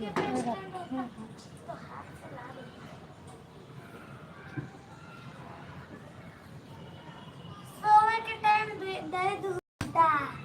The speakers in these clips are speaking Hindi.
सोने के टाइम दर्द होता है।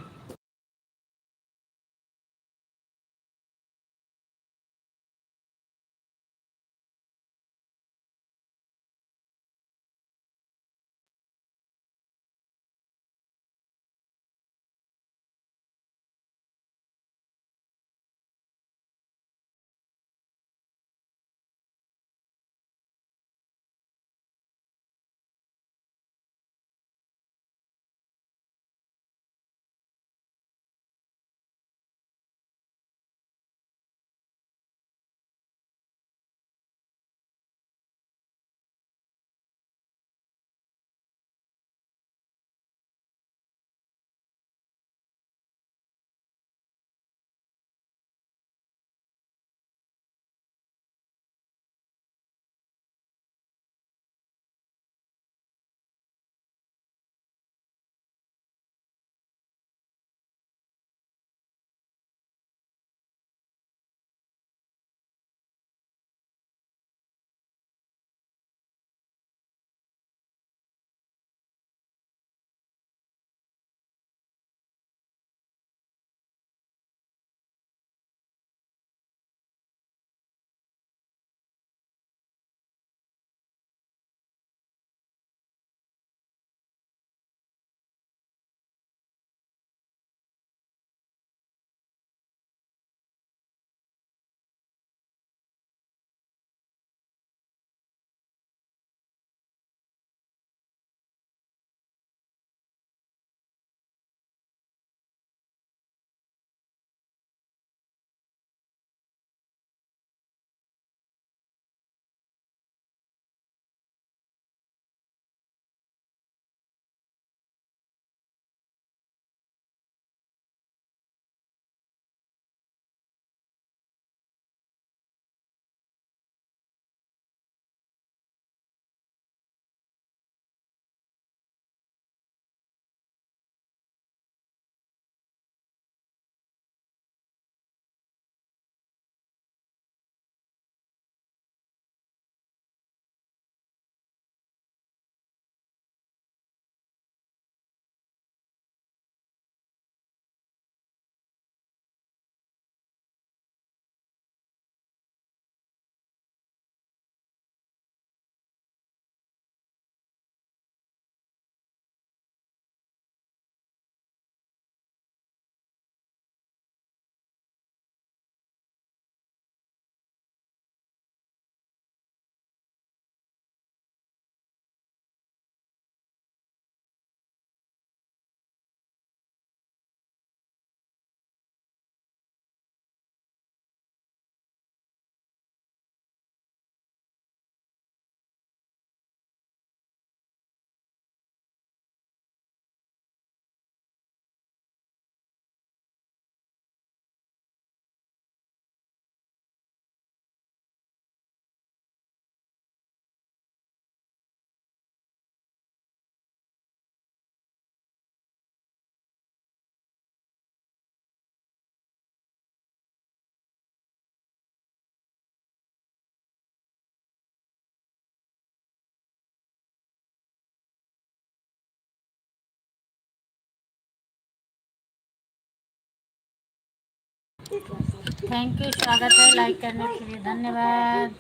थैंक यू, स्वागत है, लाइक करने के लिए धन्यवाद।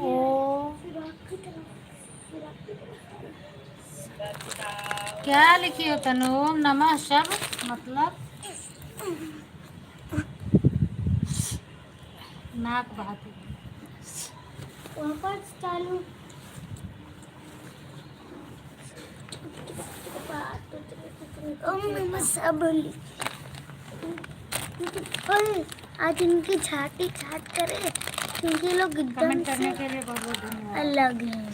ओ क्या लिखी हो तनु? ओम नमः शब मतलब नाक बहाती। वापस चालू ओम नमः सबली। ओए, आज इनकी छाटी छाट करे क्योंकि लोग एकदम कमेंट से करने के लिए बहुत बहुत धन्यवाद। अलग हैं।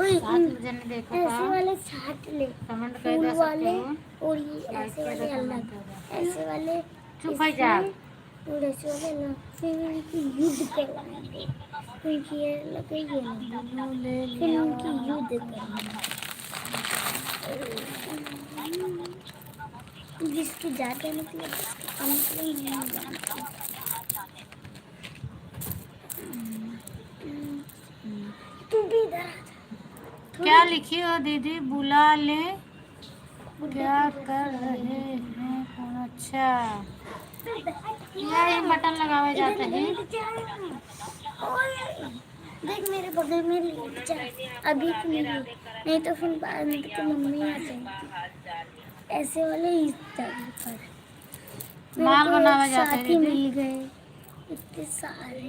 ओए, साथ में जने देखो ऐसे का वाले छाट ले, कमेंट कर फूल दे वाले सकते हो, और ये लाइक ऐसे कर वाले दे, अलग, कमेंट कर दे। ऐसे वाले चुप भाई जा। और ऐसे वाले अलग, फिर उनकी युद्ध करवाएंगे क्योंकि ये लगेगी ना, फिर उनकी युद्ध करेंगे। जिसकी ज़्यादा निकले जिसकी कम निकले नहीं जानती। क्या लिखी हो दीदी? बुला ले, क्या कर रहे हैं कौन? अच्छा, यही बटन लगावे जाते हैं। देख मेरे बगल में लेट जा, अभी तो नहीं तो फिर बाद में तो मम्मी आ जाएगी। ऐसे वाले इस जगह पर मेरे माल को बनावे एक जाते हैं साथी दीदी। मिल गए, इतने सारे,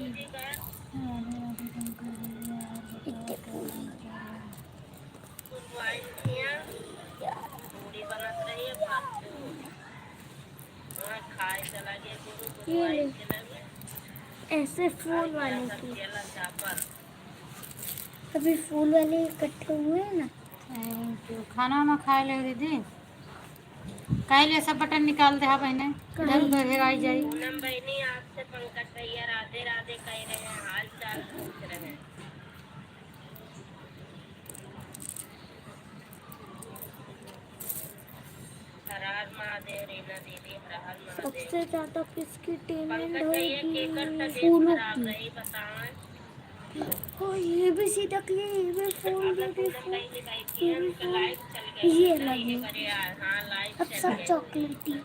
इतने पूरी ये ले, ऐसे फूल वाले की, अभी फूल वाले इकट्ठे हुए हैं ना। Thank you. खाना वाना खा ले दीदी, काहे ले सब बटन निकाल दे। हाँ बहने, इधर उधर हेराई जाई। पूनम बहनी आपसे पंकज भैया राधे राधे कह रहे हैं, हाल चाल पूछ रहे हैं। हर हर महादेव रीना दीदी, हर हर महादेव। सबसे ज्यादा किसकी पेमेंट पंकज भैया केकर होगी? तबीयत फूलों खराब की। रही बताएं। ओ ये भी सीधा क्लियर, ये भी फूल, आपने ये भी पूनम फूल, बहनी कही थी ये भी उनका फूल, लाइव चल गई ये है ना, अलग ये है। करे हाँ लाइव अब चल सब गई। चॉकलेटी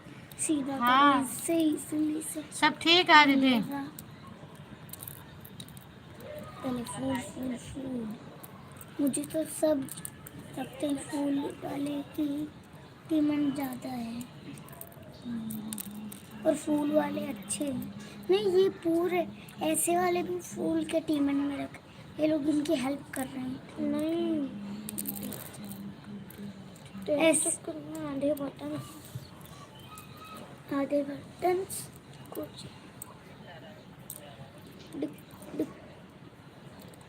सीधा हाँ। करो, इससे इसलिए से सब ठीक है दीदी। मेरा पहले फूल फूल फूल, मुझे तो सबसे फूल वाले की पेमेंट ज़्यादा है, और फूल वाले अच्छे हैं। नहीं ये पूरे ऐसे वाले भी फूल के टीमन में रख, ये लोग इनकी हेल्प कर रहे हैं। नहीं तो ऐसे आधे बटन कुछ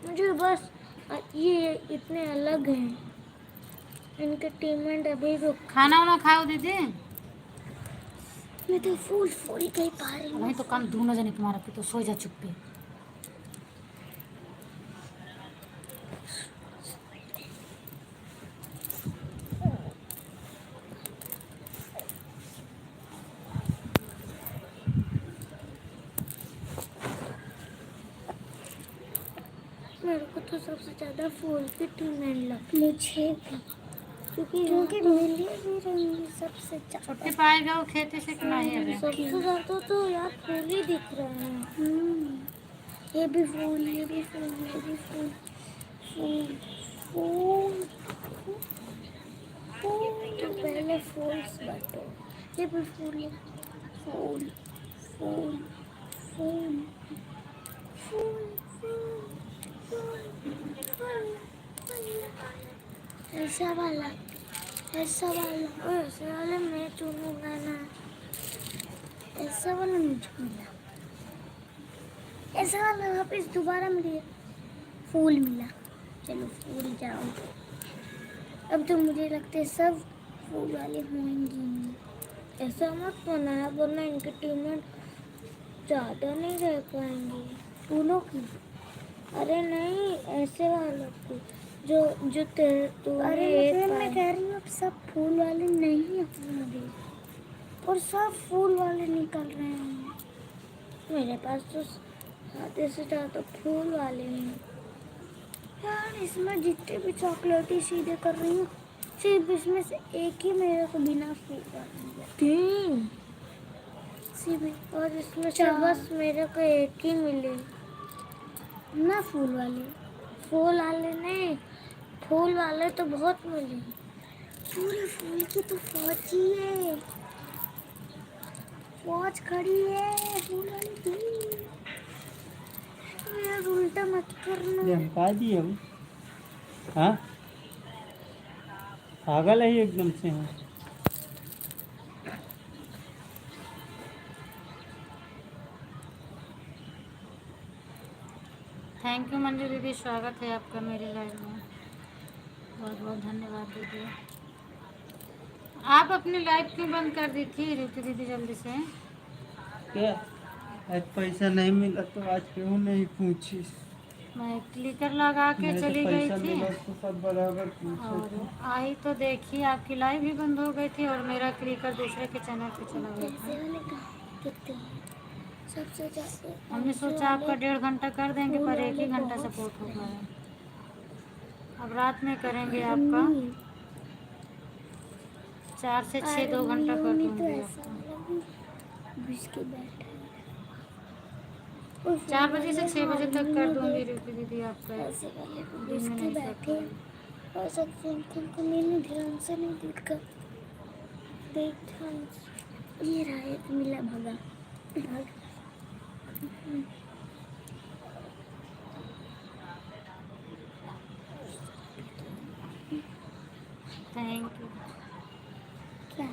मुझे बस ये इतने अलग हैं, इनके टीममेट अभी भी। खाना वाना खाओ दीदी। मैं तो फूल फूल के ही पा रही हूँ। वही तो कान दोनों जने तुम्हारा पे, तो सो जा चुप्पे। मेरे को तो सबसे ज्यादा फूल की टीममेट लग, मुझे भी, क्योंकि मिली भी रही सबसे ज्यादा। छुट्टी पाएगा वो खेती से कि नहीं अभी? सबसे ज्यादा तो यार फूल ही दिख रहे हैं। ये भी फूल, ये भी फूल, ये भी फूल, फूल फूल फूल, तो पहले फूल बांटो। ये भी फूल है, फूल फूल फूल फूल ऐसा वाला, ऐसा वाला, ऐसा वाला मैं चुनूंगा ना, ऐसा वाला मुझे मिला, ऐसा वाला वापस दोबारा मिला, फूल मिला। चलो फूल जाओ। अब तो मुझे लगता है सब फूल वाले होंगे। ऐसा मत बनाया वरना इनके टीममेट ज़्यादा नहीं रह पाएंगे फूलों की। अरे नहीं ऐसे वालों की, जो तेरे अरे मैं कह रही हूँ अब सब फूल वाले नहीं होंगे, और सब फूल वाले निकल रहे हैं। मेरे पास तो आधे से ज़्यादा फूल वाले हैं यार। इसमें जितने भी चॉकलेटी सीधे कर रही हूँ, सिर्फ इसमें से एक ही मेरे को बिना फूल वाले, 3 सिर्फ, और इसमें से बस मेरे को एक ही मिले ना फूल वाले। फूल वाले नहीं, फूल वाले तो बहुत मिले, पूरे फूल की तो फौज ही है, फौज खड़ी है फूल वाली की। यार उल्टा मत करना। धमका दिए हम। हाँ पागल है ये एकदम से। हाँ थैंक यू मंजू दीदी, स्वागत है आपका मेरे लाइव में। बहुत बहुत धन्यवाद दीदी। आप अपनी लाइव क्यों बंद कर दी थी ऋतु दीदी जल्दी से? क्या आज पैसा नहीं मिला तो आज क्यों नहीं पूछी? मैं क्लिकर लगा के मैं तो चली गई पैसा थी मिला तो सब बराबर पूछे और थे। आई तो देखी आपकी लाइव ही बंद हो गई थी और मेरा क्लिकर दूसरे के चैनल पे चला गया पैसे था। वाले कितने हैं? सबसे ज्यादा हमने सोचा आपका 1.5 घंटा कर देंगे, पर 1 ही घंटा बहुत सपोर्ट हो पाया। अब रात में करेंगे आपका 4 से 6 2 घंटा कर तो दूंगी ऐसा आपको। वाला भी घुस के बैठा है। 4 बजे से 6 बजे तक कर दूंगी हारमोनी रुपी दीदी आपका। ऐसे वाले भी दिन घुस में के नहीं कर बैठे हैं। पाऊंगी। और सब फोन को मैंने ध्यान से नहीं देखा। देख ध्यान से। ये रहा एक मिला भागा भाग। Thank you. क्या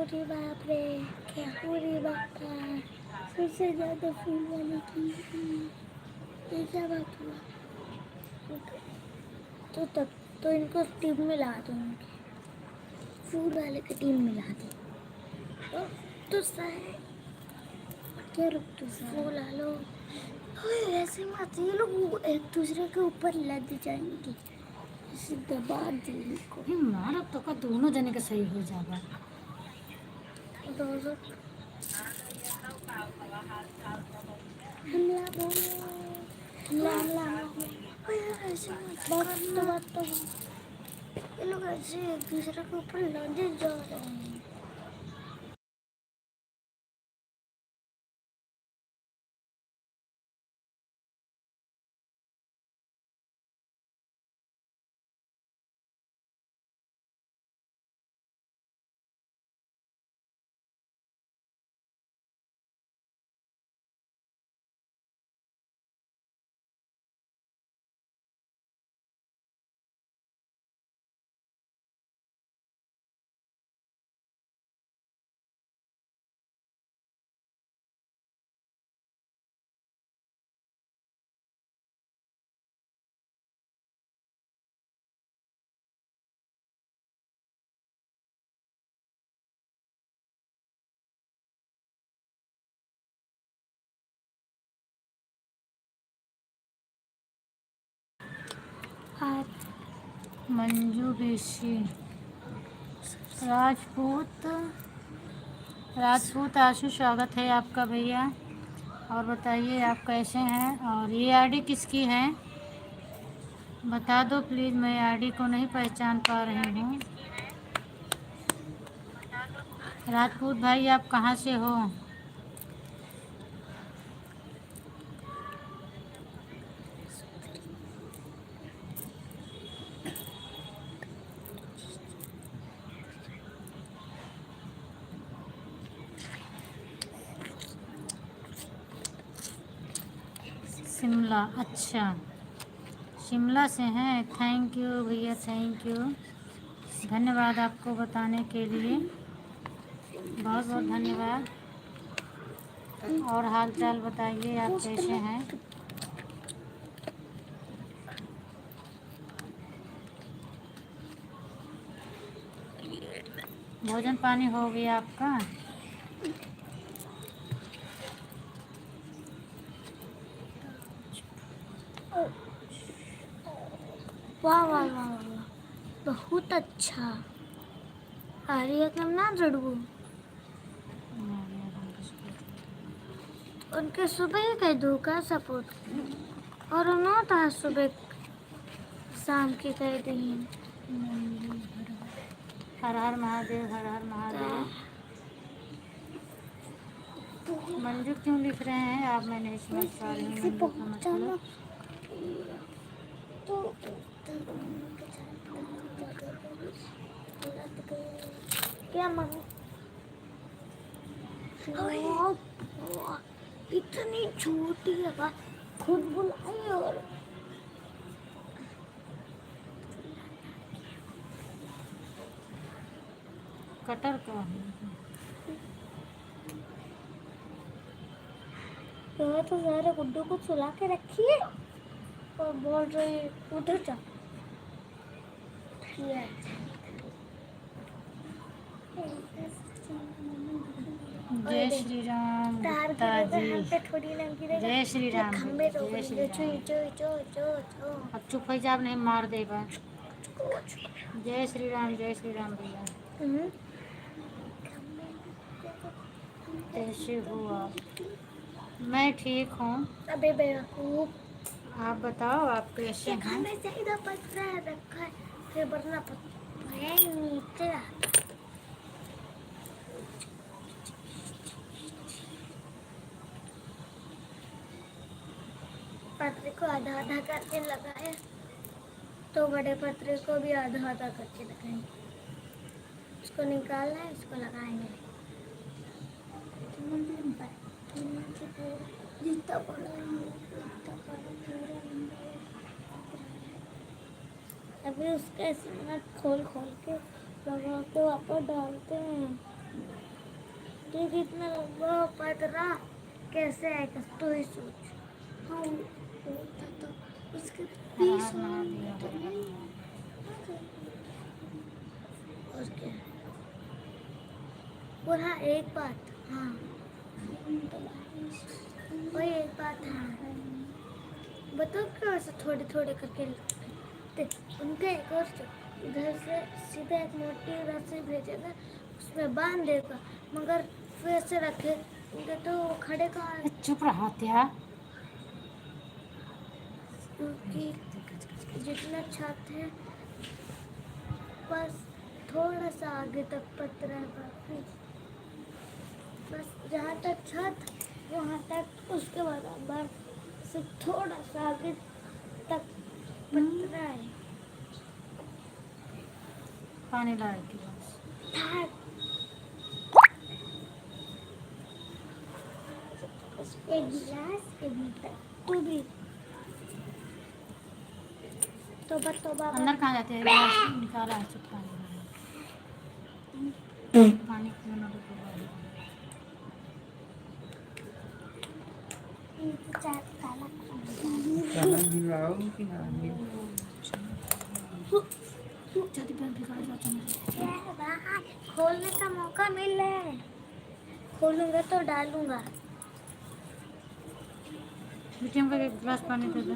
अरे बाप रे क्या अरे बाप रे सबसे ज्यादा फूल वाली की ये क्या बात हुआ। तो तब तो इनको टीम में ला दो उनके फूल वाले की टीम में ला दो। तो सही क्या रुक तो फूल ला लो। ओए ऐसे मत ये लोग एक दूसरे के ऊपर लद जाएंगे ऐसे दबा दे इनको। मार अब तो का दोनों जने का सही हो जाएगा। दोनों हमला बोलो हमला हमला हमला। ओए ऐसे मत बात तो ये लोग ऐसे एक दूसरे के ऊपर लदे जा रहे हैं। मंजू बेशी राजपूत राजपूत आशु स्वागत है आपका भैया। और बताइए आप कैसे हैं और ये आईडी किसकी है बता दो प्लीज़। मैं आईडी को नहीं पहचान पा रही हूँ। राजपूत भाई आप कहाँ से हो। शिमला अच्छा शिमला से हैं। थैंक यू भैया थैंक यू। धन्यवाद आपको बताने के लिए बहुत बहुत धन्यवाद। और हाल चाल बताइए आप कैसे हैं। भोजन पानी हो गया आपका। वाह वाह वाह वाह बहुत अच्छा। आर्य का नाम जड़ू उनके सुबह कह दो का सपोर्ट और उन्होंने था सुबह शाम की कह दी। हर हर महादेव हर हर महादेव। मंजू क्यों लिख रहे हैं आप मैं नहीं समझ पा रही हूँ। मंजू का मतलब क्या मम्मी इतनी छोटी है खुद बुलाई और कटर का तो सारे गुड्डू को सुला के रखिए और बोल रही उधर जा। जय श्री राम गुप्ता जी। जय श्री राम जय श्री राम। अब चुप हो जा नहीं मार देगा। जय श्री राम भैया। कैसे हो आप। मैं ठीक हूँ। अबे बेवकूफ, आप बताओ आप कैसे ये हैं? खाने से इधर पत्थर है रखा है, फिर वरना पत्थर है नीचे आता। पत्थर को आधा आधा करके लगाए, तो बड़े पत्थर को भी आधा आधा करके लगाएंगे। इसको निकालना है, इसको लगाएंगे। जितना बड़ा है, उतना बड़ा पूरा लंबा है। अभी उसका नट खोल खोल के लगा के वापस डालते हैं। देख इतना लंबा पतरा कैसे आएगा, तू ही सोच। हाँ होता तो उसके बीस हार मान लिया है। और क्या। और हाँ एक बात, हाँ वही एक बात है, बताओ क्यों ऐसे थोड़े थोड़े करके उनका एक और इधर से सीधा एक मोटी रस्सी भेजेगा, उसमें बांध देगा, मगर फिर से रखेंगे तो वो खड़े कहाँ हैं? चुप रहा त्या। क्योंकि जितना छत है बस थोड़ा सा आगे तक पतरा है, बाकी बस जहाँ तक छत वहाँ तक उसके बराबर, सिर्फ थोड़ा सा आगे तक पतरा है। पानी लाएगी बस। हाँ, एक गिलास एक मीटर, तू भी तोबा अंदर कहाँ जाते हैं? गिलास निकाला है सब पानी पानी पीना तो खाना गिराओ कि नहीं? जल्दी पैर भिगा जाता है। खोलने का मौका मिल रहा है, खोलूंगा तो डालूंगा। बेटियों को एक गिलास पानी दे दो।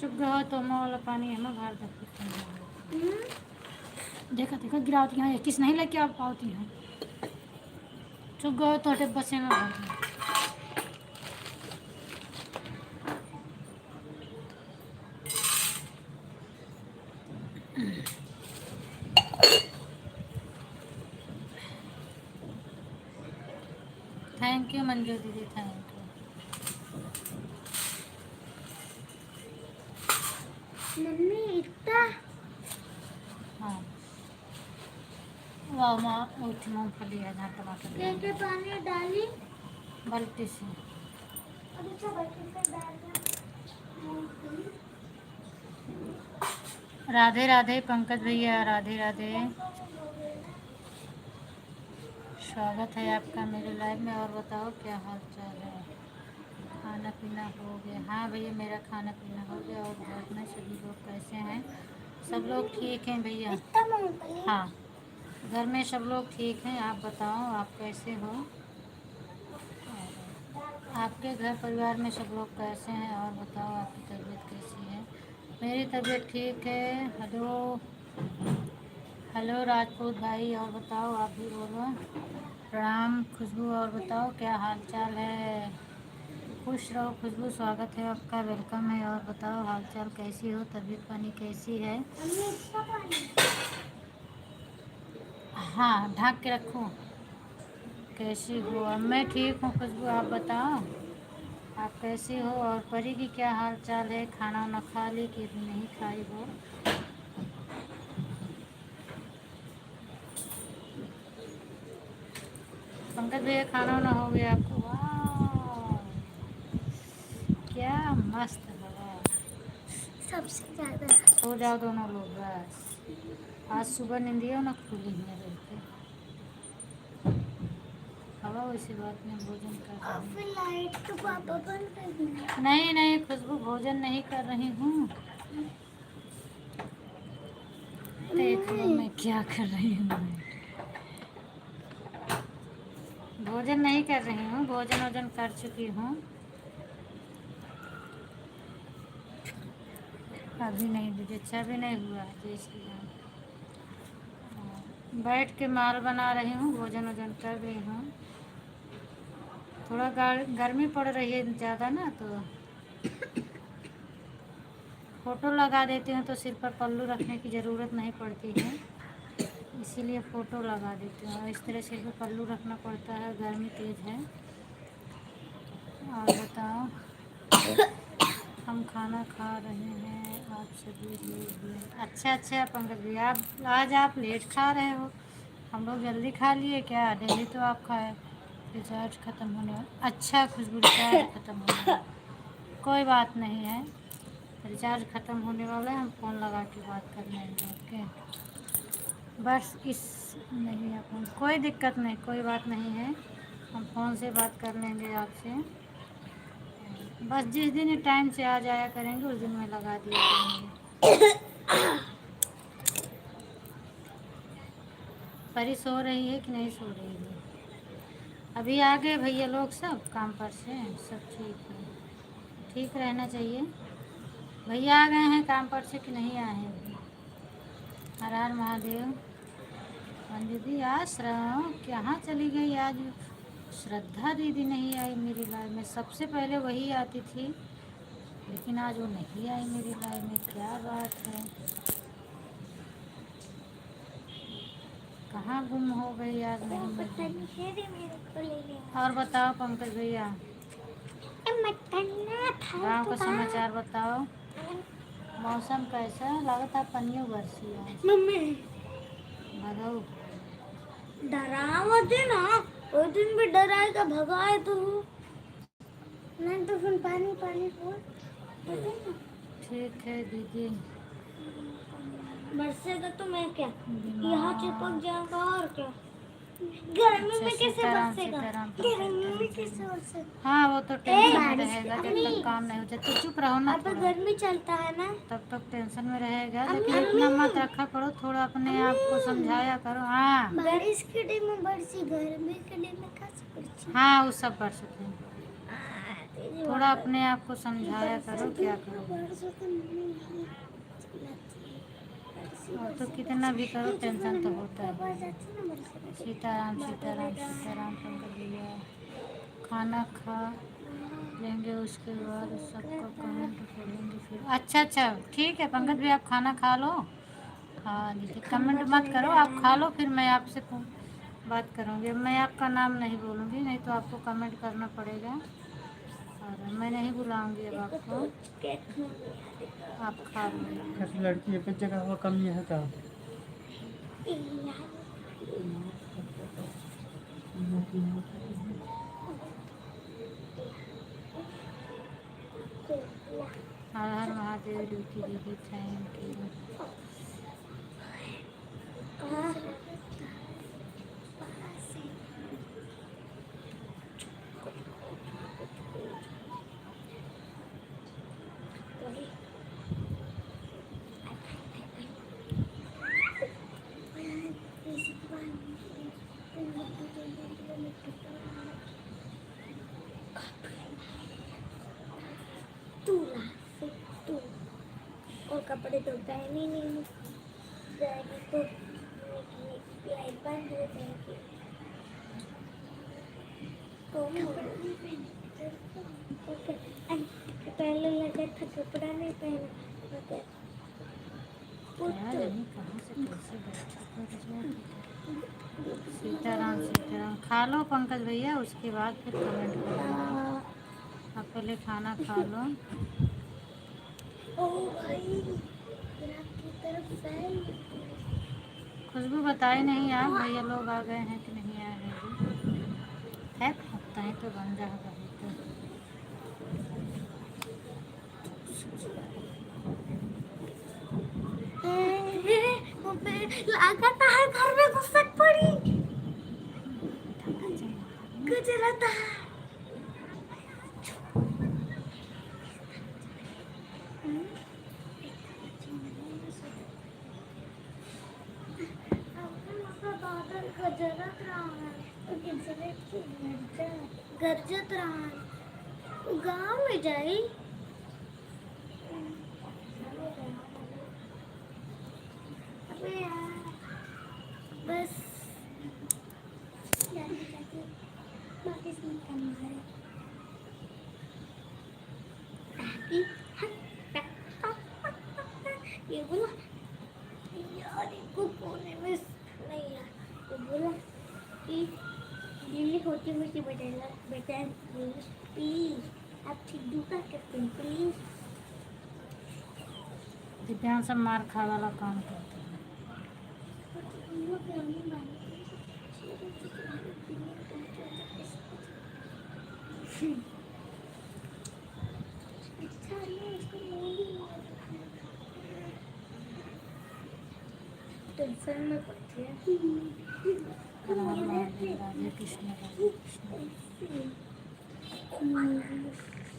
चुप रहो तो मैं वाला पानी है ना बाहर तक। देखा देखा गिरावती हैं किस नहीं लेके आप पाती हैं। चुप गए तो हटे बसे में भर दो। थैंक यू मंजू दीदी, थैंक यू। मम्मी इतना हाँ वाह माँ उठी मूँगफली है जहाँ टमाटर के पानी डाली, बाल्टी से। और अच्छा बाल्टी से डाल दिया। राधे राधे पंकज भैया, राधे राधे। स्वागत है आपका मेरे लाइव में। और बताओ क्या हाल चाल है? खाना पीना हो गया? हाँ भैया मेरा खाना पीना हो गया। और घर में सभी लोग कैसे हैं? सब लोग ठीक हैं भैया। इतना मूंगफली हाँ घर में सब लोग ठीक हैं। आप बताओ आप कैसे हो? आपके घर परिवार में सब लोग कैसे हैं? और बताओ आपकी तबीयत कैसी है? मेरी तबीयत ठीक है। हेलो हेलो राजपूत भाई, और बताओ आप भी बोलो। प्रणाम खुशबू, और बताओ क्या हाल चाल है? खुश रहो खुशबू, स्वागत है आपका, वेलकम है। और बताओ हाल चाल कैसी हो? तबीयत पानी कैसी है? मम्मी इतना पानी हाँ ढक के रखो। कैसी हो? अब मैं ठीक हूँ खुशबू, आप बताओ आप कैसी हो? और परी की क्या हाल चाल है? खाना वाना खा ली कि अभी नहीं खाई हो? पंकज भैया खाना वाना हो गया आपको? वाह क्या मस्त लगा। सबसे ज्यादा। सो जाओ दोनों लोग बस। आज सुबह नींदियों ना खुली है रहते। हवा वैसी बात नहीं, भोजन कर अब रही फिर लाइट तो पापा बंद कर देना। हूँ। नहीं नहीं खुशबू भोजन नहीं कर रही हूँ। देख लो मैं क्या कर रही हूँ। भोजन नहीं कर रही हूँ, भोजन वोजन कर चुकी हूँ। अभी नहीं दीदी, अच्छा भी नहीं हुआ। जय श्री राम। बैठ के माल बना रही हूँ, भोजन वोजन कर रही हूँ। थोड़ा गर्मी पड़ रही है ज़्यादा ना, तो फ़ोटो लगा देती हूँ तो सिर पर पल्लू रखने की ज़रूरत नहीं पड़ती है, इसीलिए फ़ोटो लगा देती हूँ। इस तरह सिर पर पल्लू रखना पड़ता है, गर्मी तेज़ है। और बताओ, हम खाना खा रहे हैं, आप सभी लोग भी। अच्छा अच्छा पंकज भैया, आप आज आप लेट खा रहे हो, हम लोग जल्दी खा लिए क्या? डेली तो आप खाए। रिचार्ज ख़त्म होने वाला। अच्छा खुशबू, रिचार्ज ख़त्म होने वाला, कोई बात नहीं है। रिचार्ज ख़त्म होने वाला है, हम फ़ोन लगा के बात कर लेंगे। ओके, बस इस नहीं अपन, कोई दिक्कत नहीं, कोई बात नहीं है, हम फ़ोन से बात कर लेंगे आपसे। बस जिस दिन टाइम से आ जाया करेंगे उस दिन में लगा दिया करेंगे। परी सो रही है कि नहीं सो रही है? अभी आ गए भैया लोग सब काम पर से, सब ठीक है। ठीक रहना चाहिए। भैया आ गए हैं काम पर से कि नहीं आए हैं अभी? हर हर महादेव। दीदी आश्रम कहाँ चली गई आज? श्रद्धा दीदी नहीं आई मेरी लाइफ में, सबसे पहले वही आती थी, लेकिन आज वो नहीं आई मेरी लाइफ में, क्या बात है? कहाँ गुम हो गई आज? नहीं मिल रही। और बताओ पंकज भैया, गाँव का समाचार बताओ। मौसम कैसा? लागत आप पनियो बरसी आज। भगाओ, डरावत है ना, वो दिन भी डराए का भगाए तो नहीं तो फिर पानी पानी बोल। ठीक है दीदी। बरसेगा तो मैं क्या बीमार। यहाँ चिपक जाऊंगा और क्या? गर्मी अच्छा, में कैसे सीताराम बरसेगा? सीताराम गर्मी में पंकज। कैसे बरसेगा? हाँ वो तो टेंशन में बारिश रहेगा जब अम्मी, तक काम नहीं हो जाए, तो चुप रहो ना अब थोड़ा, गर्मी चलता है ना। तब तक टेंशन में रहेगा। अम्मी, लेकिन इतना मत रखा करो, थोड़ा अपने आप को समझाया करो। हाँ बारिश के दिन में बरसी, गर्मी के दिन में कैसे बरसी? हाँ, वो सब बढ़ सकते हैं। थोड़ा अपने आप को समझाया करो, क्या करो। और तो कितना भी करो टेंशन तो होता है। सीताराम सीताराम सीताराम पंकज भैया। खाना खा लेंगे उसके बाद सबका कमेंट पढ़ेंगे फिर। अच्छा अच्छा ठीक है पंकज भैया, आप खाना खा लो। हाँ दीदी कमेंट मत करो, आप खा लो, फिर मैं आपसे बात करूँगी। मैं आपका नाम नहीं बोलूँगी, नहीं तो आपको कमेंट करना पड़ेगा, और मैं नहीं बुलाऊँगी अब आपको। आप खा लो। किस लड़की पे जगह हुआ कमी है क्या? हर हर महादेव ड्यूटी दीदी, थैंक यू। और कपड़े तो पहने नहीं, जाएगी तो लाइट बंद हो जाएगी। पहले लगा था कपड़ा नहीं पहना। यार अभी कहाँ से कैसे बैठा कर जाए। सीताराम सीताराम। खा लो पंकज भैया, उसके बाद फिर कमेंट करेंगे। आप पहले खाना खा लो। ओ भाई, आपकी तरफ से खुशबू बताई नहीं आप, भैया लोग आ गए हैं कि नहीं आए हैं अभी? है हफ्ता ही तो बन जाएगा अभी तो। लागत है घर में घुसक पड़ी, कुछ रहता है। गरजत रहा गाँव में जाई अबे यार बस बाकी सब करना है ये बोला यार इनको कोने में नहीं यार ये बोला कि दिल्ली होती मुझे बदलना बेटा प्लीज आप सिद्धू का करते हैं प्लीज दिव्यांग सब मार खा वाला काम करते हैं। टेंशन में पड़ती है राम राधे राधे कृष्ण राधे कृष्ण।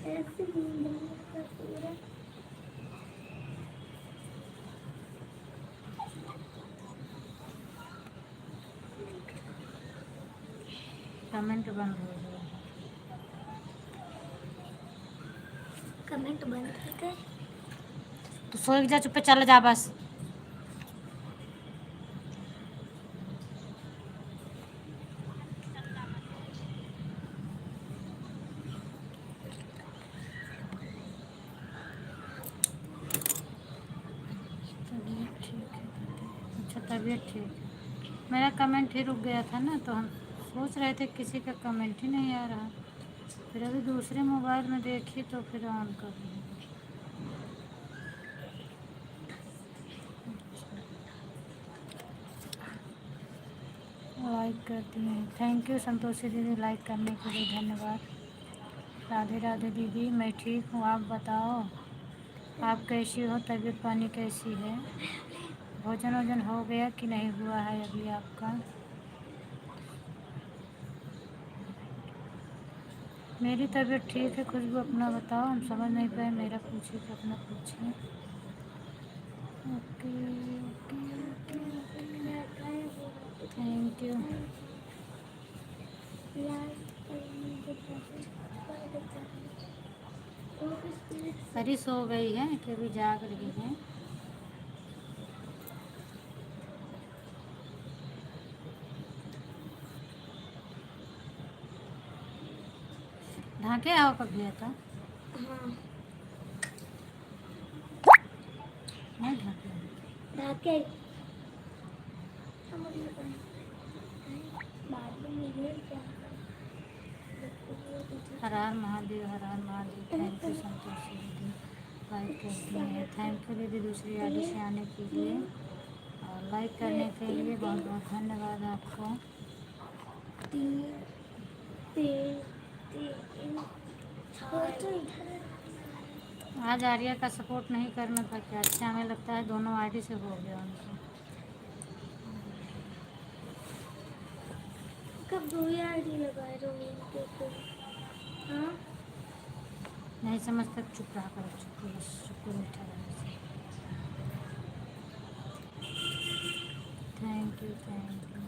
ऐसे पूरा कमेंट बंद हो गया। कमेंट बंद कर गए तो सोए जा, चुप पे चले जा बस। तबीयत ठीक है? अच्छा तबीयत ठीक है। मेरा कमेंट ही रुक गया था ना, तो हम सोच रहे थे किसी का कमेंट ही नहीं आ रहा। फिर अभी दूसरे मोबाइल में देखी तो फिर ऑन कर ली। लाइक करती हैं, थैंक यू संतोषी दीदी, लाइक करने के लिए धन्यवाद। राधे राधे दीदी, मैं ठीक हूँ, आप बताओ आप कैसी हो, तबीयत पानी कैसी है, भोजन वोजन हो गया कि नहीं हुआ है अभी आपका? मेरी तबीयत ठीक है। खुशबू अपना बताओ, हम समझ नहीं पाए, मेरा पूछिए तो अपना पूछिए। Okay okay okay, thank you. अरे सो गई है कि अभी जाग रही है? ढाके आओ कभी आता हाँ नहीं ढाके। ढाके बाद में मिले क्या हर हर महादेव, हर हर महादेव। थैंक यू संतोषी दीदी, लाइक करती हैं। थैंक यू दीदी दूसरी आईडी से आने के लिए और लाइक करने के लिए बहुत बहुत धन्यवाद आपको। तीन तीन तीन आज आर्या का सपोर्ट नहीं करना था क्या? अच्छा हमें लगता है दोनों आईडी से हो गया उनको। कब दो ही आईडी लगाए रहो उनके को हाँ नहीं समझ तक चुप रहा करो, चुप बस चुप बैठा रहा। Thank you thank you.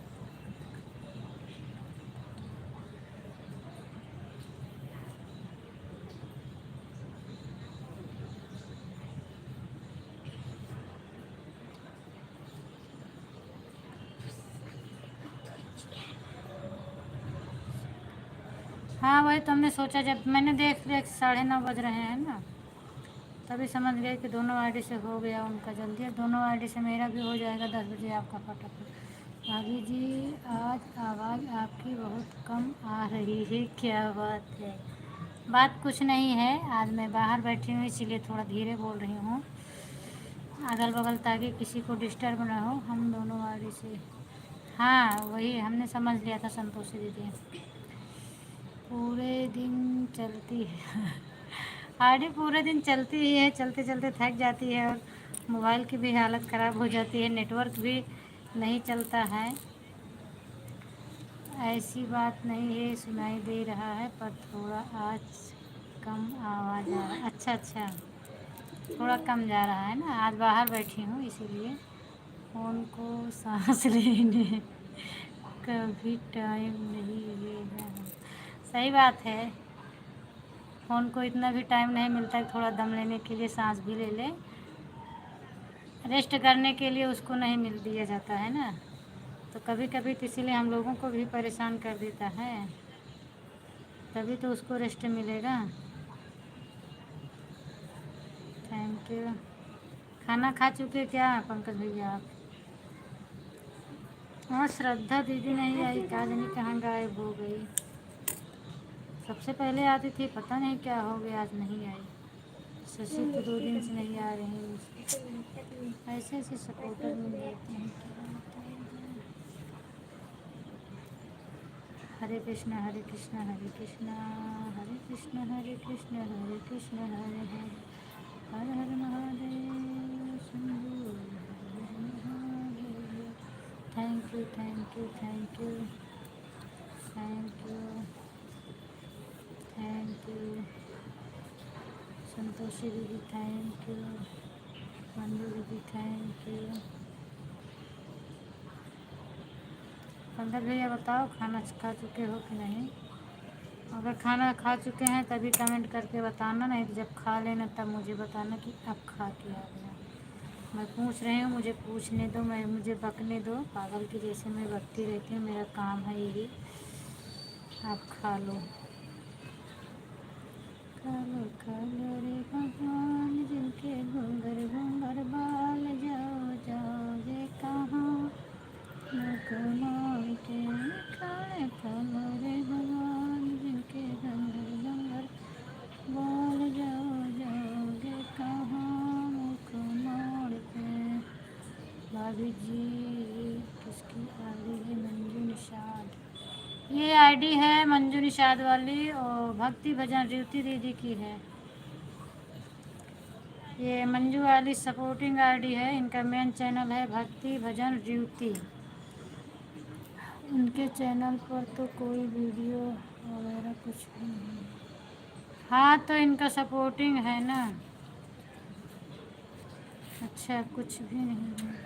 हाँ वही तो हमने सोचा, जब मैंने देख लिया 9:30 बज रहे हैं ना, तभी समझ गए कि दोनों आईडी से हो गया उनका जल्दी। दोनों आईडी से मेरा भी हो जाएगा 10 बजे आपका फटाफट। भाभी जी आज आवाज़ आपकी बहुत कम आ रही है, क्या बात है? बात कुछ नहीं है, आज मैं बाहर बैठी हूँ इसीलिए थोड़ा धीरे बोल रही हूँ, अगल बगल ताकि किसी को डिस्टर्ब ना हो। हम दोनों आईडी से, हाँ वही हमने समझ लिया था संतोषी दीदी। पूरे दिन चलती है आईडी, पूरे दिन चलती ही है, चलते चलते थक जाती है और मोबाइल की भी हालत ख़राब हो जाती है, नेटवर्क भी नहीं चलता है। ऐसी बात नहीं है, सुनाई दे रहा है पर थोड़ा आज कम आवाज़ आ रहा है। अच्छा अच्छा, थोड़ा कम जा रहा है ना, आज बाहर बैठी हूँ इसीलिए फ़ोन को सांस लेने कभी टाइम नहीं लेगा। सही बात है, फ़ोन को इतना भी टाइम नहीं मिलता है, थोड़ा दम लेने के लिए सांस भी ले ले, रेस्ट करने के लिए उसको नहीं मिल दिया जाता है ना। तो कभी कभी तो इसीलिए हम लोगों को भी परेशान कर देता है, तभी तो उसको रेस्ट मिलेगा। Thank you. खाना खा चुके क्या पंकज भैया आप? और श्रद्धा दीदी नहीं आई, क्या जाने कहाँ गायब हो गई। सबसे पहले आती थी, पता नहीं क्या हो गया आज नहीं आई। शशि तो 2 दिन से नहीं आ रही है। ऐसे ऐसे सपोर्टर मिल जाते हैं, क्या बताएं। Hare Krishna Hare Krishna Hare Krishna Hare Krishna Hare Krishna Hare Krishna Hare Hare Har Har Mahadev Shambho Har Har Mahadev. Thank you thank you thank you thank you thank you. Santoshi दीदी थैंक यू, मंजू दीदी थैंक यू। पंकज भैया बताओ खाना खा चुके हो कि नहीं? अगर खाना खा चुके हैं तभी कमेंट करके बताना, नहीं तो जब खा लेना तब मुझे बताना कि अब खा के आ गया। मैं पूछ रही हूँ, मुझे पूछने दो, मुझे बकने दो, पागल की जैसे मैं बकती रहती हूँ, मेरा काम है यही। आप खा लो खा लो खा लो रे भगवान, जिनके घूंगर घूंगर बाल, जाओ जाओ ये कहाँ मुकमाल के खाए खा लो रे भगवान, जिनके घूंगर घूंगर बाल, जाओ जाओगे कहाँ मुख मोड़ पे। भाभी जी किसकी आईडी है? मंजू निषाद, ये आईडी है मंजू निषाद वाली, और भक्ति भजन ड्यूटी दीदी की है। ये मंजू वाली सपोर्टिंग आईडी है, इनका मेन चैनल है भक्ति भजन ड्यूटी। उनके चैनल पर तो कोई वीडियो वगैरह कुछ भी नहीं है। हाँ तो इनका सपोर्टिंग है ना। अच्छा कुछ भी नहीं है।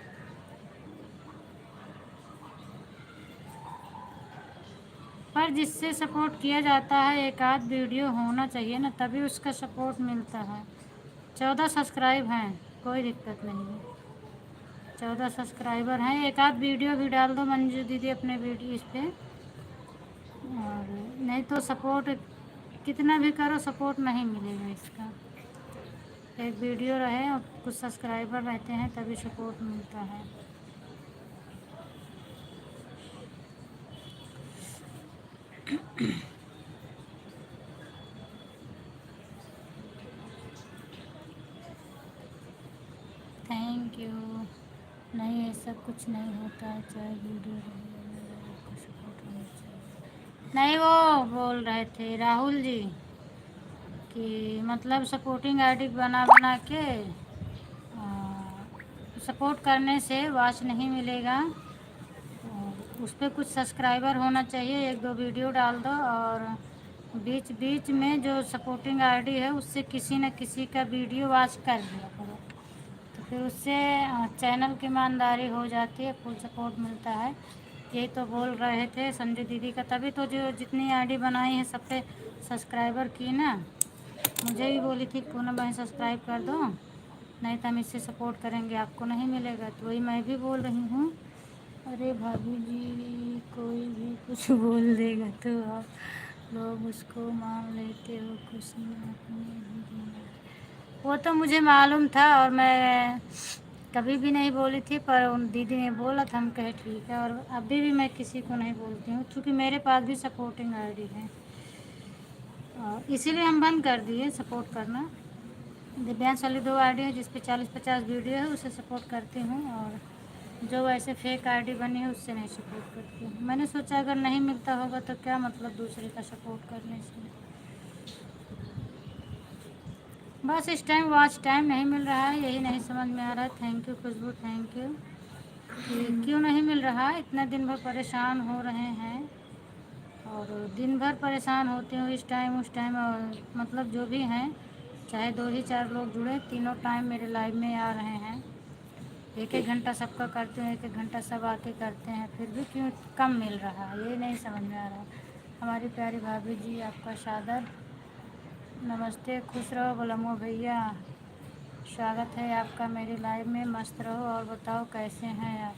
पर जिससे सपोर्ट किया जाता है एक आध वीडियो होना चाहिए ना, तभी उसका सपोर्ट मिलता है। 14 सब्सक्राइब हैं, कोई दिक्कत नहीं है। 14 सब्सक्राइबर हैं, एक आध वीडियो भी डाल दो मंजू दीदी अपने वीडियो इस पर। और नहीं तो सपोर्ट कितना भी करो सपोर्ट नहीं मिलेगा इसका। एक वीडियो रहे और कुछ सब्सक्राइबर रहते हैं तभी सपोर्ट मिलता है। Thank you. नहीं ऐसा कुछ नहीं होता है, चाहे वीडियो आपको सपोर्ट होना चाहिए। नहीं वो बोल रहे थे राहुल जी कि मतलब सपोर्टिंग आईडी बना बना के सपोर्ट करने से वॉच नहीं मिलेगा, और उस पर कुछ सब्सक्राइबर होना चाहिए। 1-2 वीडियो डाल दो और बीच बीच में जो सपोर्टिंग आईडी है उससे किसी न किसी का वीडियो वॉच कर लिया करो, तो फिर उससे चैनल की ईमानदारी हो जाती है, फुल सपोर्ट मिलता है। यही तो बोल रहे थे संजय दीदी का, तभी तो जो जितनी आईडी बनाई है सब पे सब्सक्राइबर की ना। मुझे भी बोली थी पूनम भाई सब्सक्राइब कर दो, नहीं तो हम इससे सपोर्ट करेंगे, आपको नहीं मिलेगा। तो वही मैं भी बोल रही हूँ। अरे भाभी जी कोई भी कुछ बोल देगा तो आप लोग उसको मान लेते हो, कुछ नहीं। वो तो मुझे मालूम था और मैं कभी भी नहीं बोली थी, पर उन दीदी ने बोला था, हम कहे ठीक है। और अभी भी मैं किसी को नहीं बोलती हूँ, क्योंकि मेरे पास भी सपोर्टिंग आईडी है, और इसीलिए हम बंद कर दिए सपोर्ट करना। दिव्यांश वाली 2 आईडी है जिस पे 40-50 वीडियो है, उससे सपोर्ट करती हूँ, और जो वैसे फेक आईडी बनी है उससे नहीं सपोर्ट करती हूँ। मैंने सोचा अगर नहीं मिलता होगा तो क्या मतलब दूसरे का सपोर्ट करने से। बस इस टाइम वॉच टाइम नहीं मिल रहा है, यही नहीं समझ में आ रहा है। Thank you Khushboo, thank you. कि क्यों नहीं मिल रहा, इतना दिन भर परेशान हो रहे हैं, और दिन भर परेशान होते हो इस टाइम उस टाइम। और मतलब जो भी हैं, चाहे 2 ही 4 लोग जुड़े, तीनों टाइम मेरे लाइव में आ रहे हैं, एक एक घंटा सबका करती हूँ, एक एक घंटा सब आके करते हैं, फिर भी क्यों कम मिल रहा है, ये नहीं समझ में आ रहा। हमारी प्यारी भाभी जी आपका सादर नमस्ते, खुश रहो बलमो भैया, स्वागत है आपका मेरी लाइव में, मस्त रहो। और बताओ कैसे हैं आप,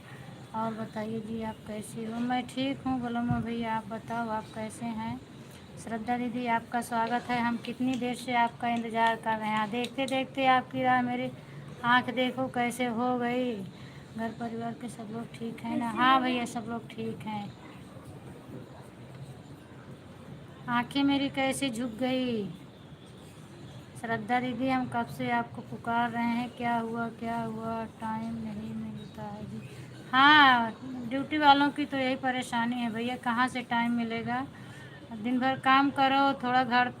और बताइए जी आप कैसी हो। मैं ठीक हूँ बलमो भैया, आप बताओ आप कैसे हैं। श्रद्धा दीदी आपका स्वागत है, हम कितनी देर से आपका इंतज़ार कर रहे हैं, देखते देखते आपकी राह मेरी आँख देखो कैसे हो गई। घर परिवार के सब लोग ठीक हैं ना? हाँ भैया सब लोग ठीक हैं। आंखें मेरी कैसे झुक गई। श्रद्धा दीदी हम कब से आपको पुकार रहे हैं, क्या हुआ क्या हुआ, टाइम नहीं मिलता है जी। हाँ ड्यूटी वालों की तो यही परेशानी है भैया, कहाँ से टाइम मिलेगा। दिन भर काम करो, थोड़ा घर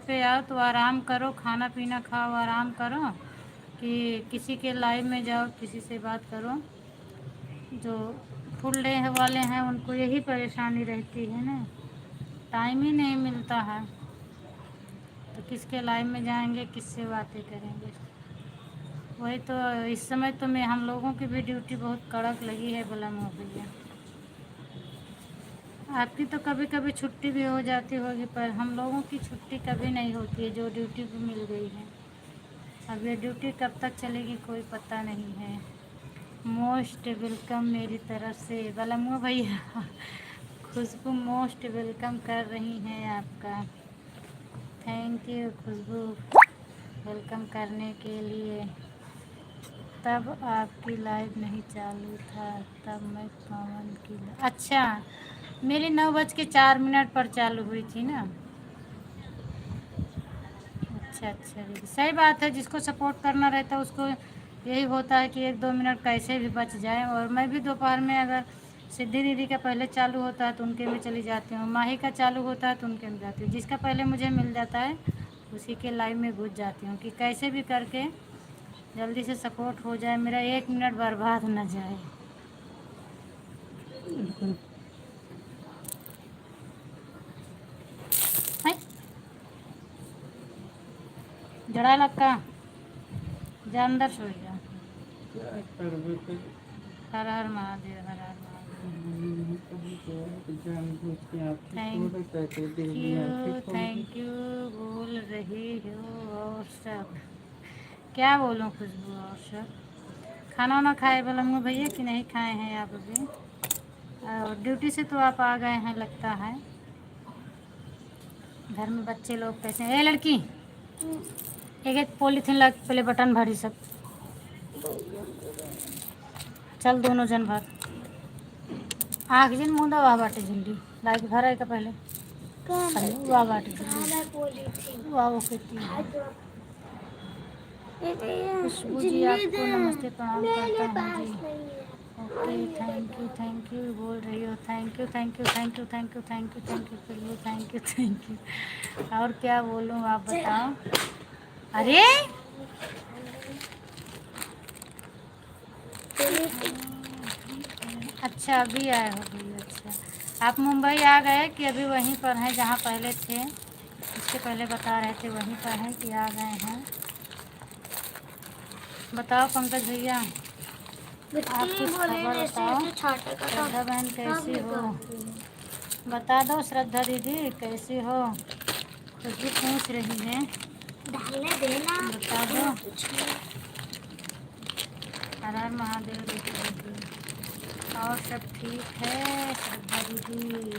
पे आओ तो आराम करो, खाना पीना खाओ, आराम करो, कि किसी के लाइव में जाओ, किसी से बात करो। जो फुल डे वाले हैं उनको यही परेशानी रहती है ना, टाइम ही नहीं मिलता है, तो किसके लाइव में जाएंगे, किससे बातें करेंगे। वही तो इस समय तो मैं हम लोगों की भी ड्यूटी बहुत कड़क लगी है बलमो भैया। आपकी तो कभी कभी छुट्टी भी हो जाती होगी, पर हम लोगों की छुट्टी कभी नहीं होती है, जो ड्यूटी भी मिल गई है। अब ये ड्यूटी कब तक चलेगी कोई पता नहीं है। मोस्ट वेलकम मेरी तरफ से बलमो भैया, खुशबू मोस्ट वेलकम कर रही हैं आपका। थैंक यू खुशबू वेलकम करने के लिए। तब आपकी लाइव नहीं चालू था, तब मैं पवन की अच्छा मेरी 9:04 पर चालू हुई थी ना। अच्छा दीदी सही बात है, जिसको सपोर्ट करना रहता है उसको यही होता है कि 1-2 मिनट कैसे भी बच जाए। और मैं भी दोपहर में अगर सिद्धि दीदी का पहले चालू होता है तो उनके में चली जाती हूँ, माही का चालू होता है तो उनके में जाती हूँ, जिसका पहले मुझे मिल जाता है उसी के लाइव में घुस जाती हूँ, कि कैसे भी करके जल्दी से सपोर्ट हो जाए, मेरा 1 मिनट बर्बाद न जाए। जड़ा लक्का जा अंदर सो जा। हर हर महादेव, हर हर महादेव। थैंक यू बोल रही हो। और सब क्या बोलूँ खुशबू, और सब खाना वाना खाए बोलूँगा भैया कि नहीं खाए हैं आप अभी? और ड्यूटी से तो आप आ गए हैं लगता है। घर में बच्चे लोग कैसे हैं? ए लड़की एक एक पॉलीथीन लग पहले बटन भरी सब, चल दोनों जन भर आँख जिन मुँह दवा बाटे झुंडी लाइक भरा का पहले वाह बाटे झुंडी वाह वो कहती है। खुशबू जी आपको नमस्ते प्रणाम करता हूँ जी। ओके थैंक यू बोल रही हो। Thank you Khushboo, thank you. और क्या बोलूँ आप बताओ। अरे अच्छा अभी आए हो भैया, अच्छा आप मुंबई आ गए कि अभी वहीं पर हैं जहाँ पहले थे? इससे पहले बता रहे थे वहीं पर हैं कि आ गए हैं? बताओ पंकज भैया आप कुछ खबर बताओ। श्रद्धा बहन कैसी हो बता दो। श्रद्धा दीदी कैसी हो? खुशबू पूछ रही है, बता दो। हर हर महादेव दीदी। और सब ठीक है श्रद्धा दीदी?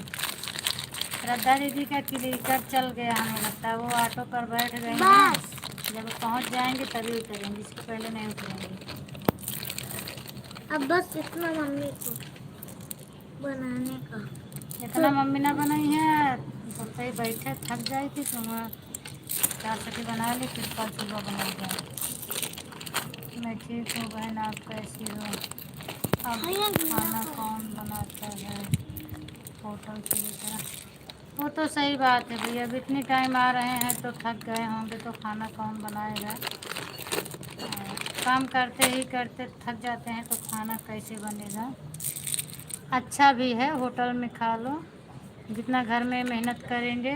श्रद्धा दीदी का क्लिकर चल गया हमें लगता है, वो ऑटो पर बैठ गए हैं, जब पहुंच जाएंगे तभी उतरेंगे, इसके पहले नहीं उतरेंगे। अब बस इतना मम्मी को बनाने का, इतना मम्मी ना बनाई है, बोलते ही बैठे थक जाए थी तो मैं 4 सब्जी बना ली, फिर कल सुबह बना जाए। मैं ठीक हूँ बहन, आप कैसी हो? अब खाना कौन बनाता है होटल की तरह? वो तो सही बात है भैया, अब इतनी टाइम आ रहे हैं तो थक गए होंगे, तो खाना कौन बनाएगा? काम करते ही करते थक जाते हैं तो खाना कैसे बनेगा? अच्छा भी है होटल में खा लो, जितना घर में मेहनत करेंगे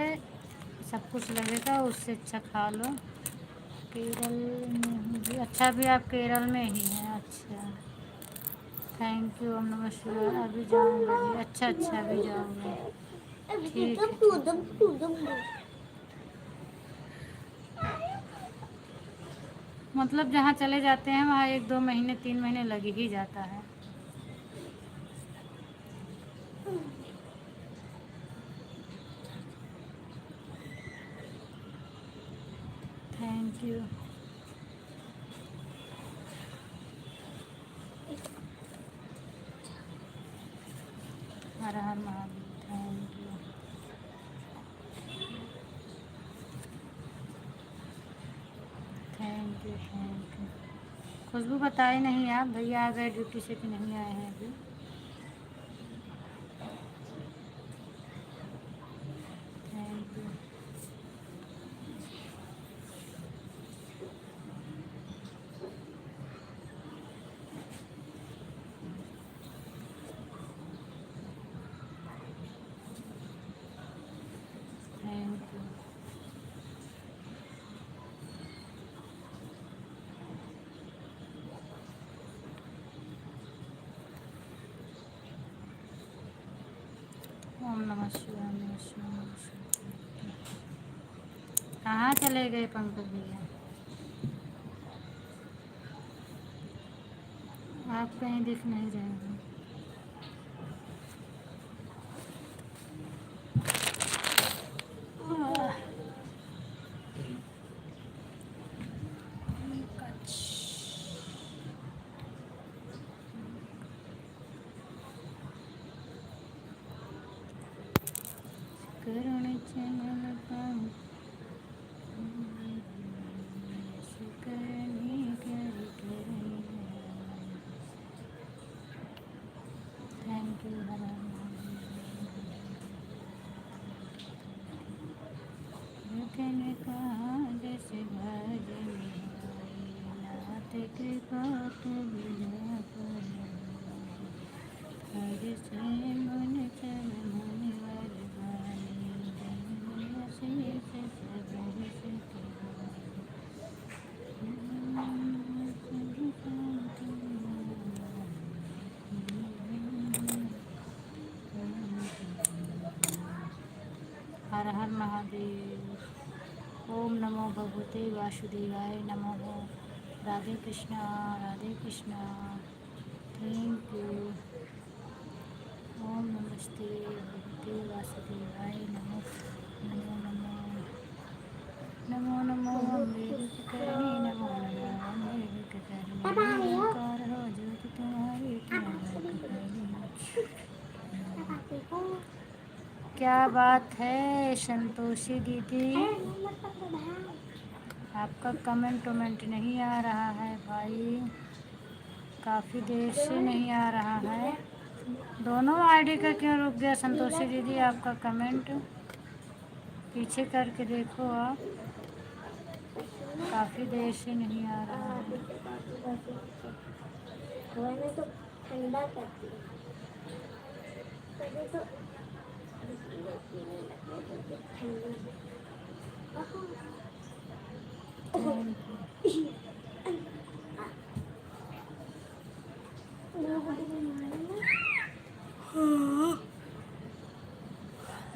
सब कुछ लगेगा, उससे अच्छा खा लो। केरल में हूँ जी, अच्छा भी आप केरल में ही हैं? अच्छा थैंक यू, ओम नमः शिवाय। अभी जाऊंगा जी। अच्छा अच्छा, अभी जाऊंगा। ठीक है, मतलब जहाँ चले जाते हैं वहाँ 1-2 महीने 3 महीने लग ही जाता है। Thank you. Har Har Mahadev. Thank you. Thank you, thank you. Khushboo बताए नहीं आप, भैया आ गए ड्यूटी से कि नहीं आए हैं अभी? Thank you. Thank you. ओम नमः शिवाय, नमः शिवाय, नमः शिवाय। कहाँ चले गए पंकज भैया? आप कहीं दिख नहीं रहे हैं। करुण चमन पाऊं, करनी कर करनी। Thank you. हर हर महादेव। कहा जैसे भजन नाथ कृपा कबीरा हर से मन चल मन वर बानी जन शेष सब से हर हर महादेव। ओम नमो भगवते वासुदेवाय नमः। राधे कृष्णा, राधे कृष्णा। Thank you. ओम नमस्ते भगवते वासुदेवाय नमः। नमो नमो, नमो नमो अम्बेडकरणी, नमो नमो अम्बेडकरणी। ओंकार हो ज्योति तुम्हारी क्या बात है संतोषी दीदी? आपका कमेंट वमेंट नहीं आ रहा है भाई, काफ़ी देर से नहीं आ रहा है। दोनों आईडी का क्यों रुक गया संतोषी दीदी? आपका कमेंट पीछे करके देखो आप, काफ़ी देर से नहीं आ रहा है। तो ठंडा करती है तो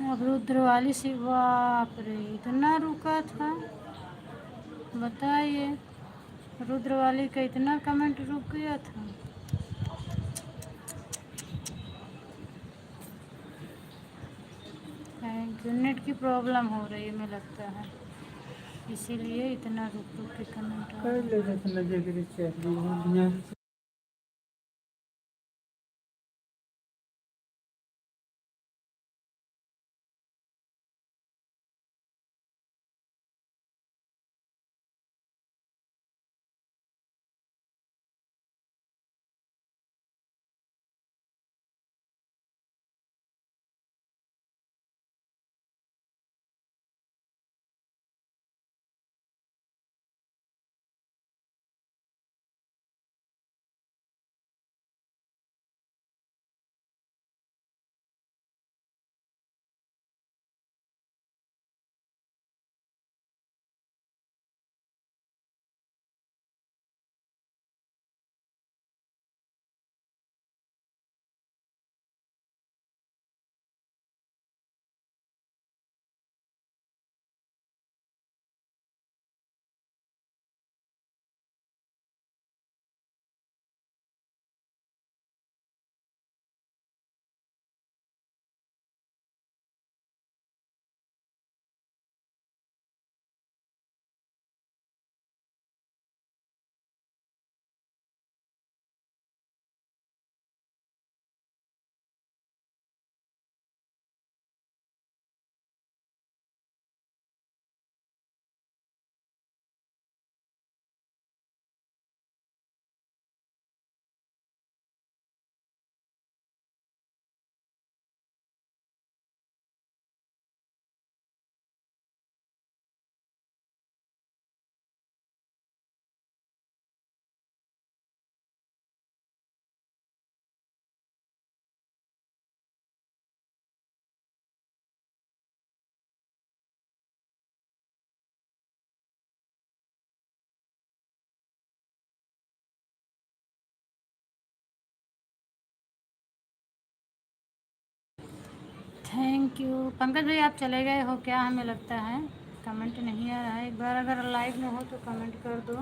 अब रुद्र वाली सी, बाप रे इतना रुका था, बताइए। रुद्र वाली का इतना कमेंट रुक गया था। Thank you. नेट की प्रॉब्लम हो रही है मुझे लगता है, इसीलिए इतना रुक रुक के कमेंट आ कर रहा ले है। जैसे थैंक यू। पंकज भाई आप चले गए हो क्या, हमें लगता है कमेंट नहीं आ रहा है। एक बार अगर लाइव में हो तो कमेंट कर दो।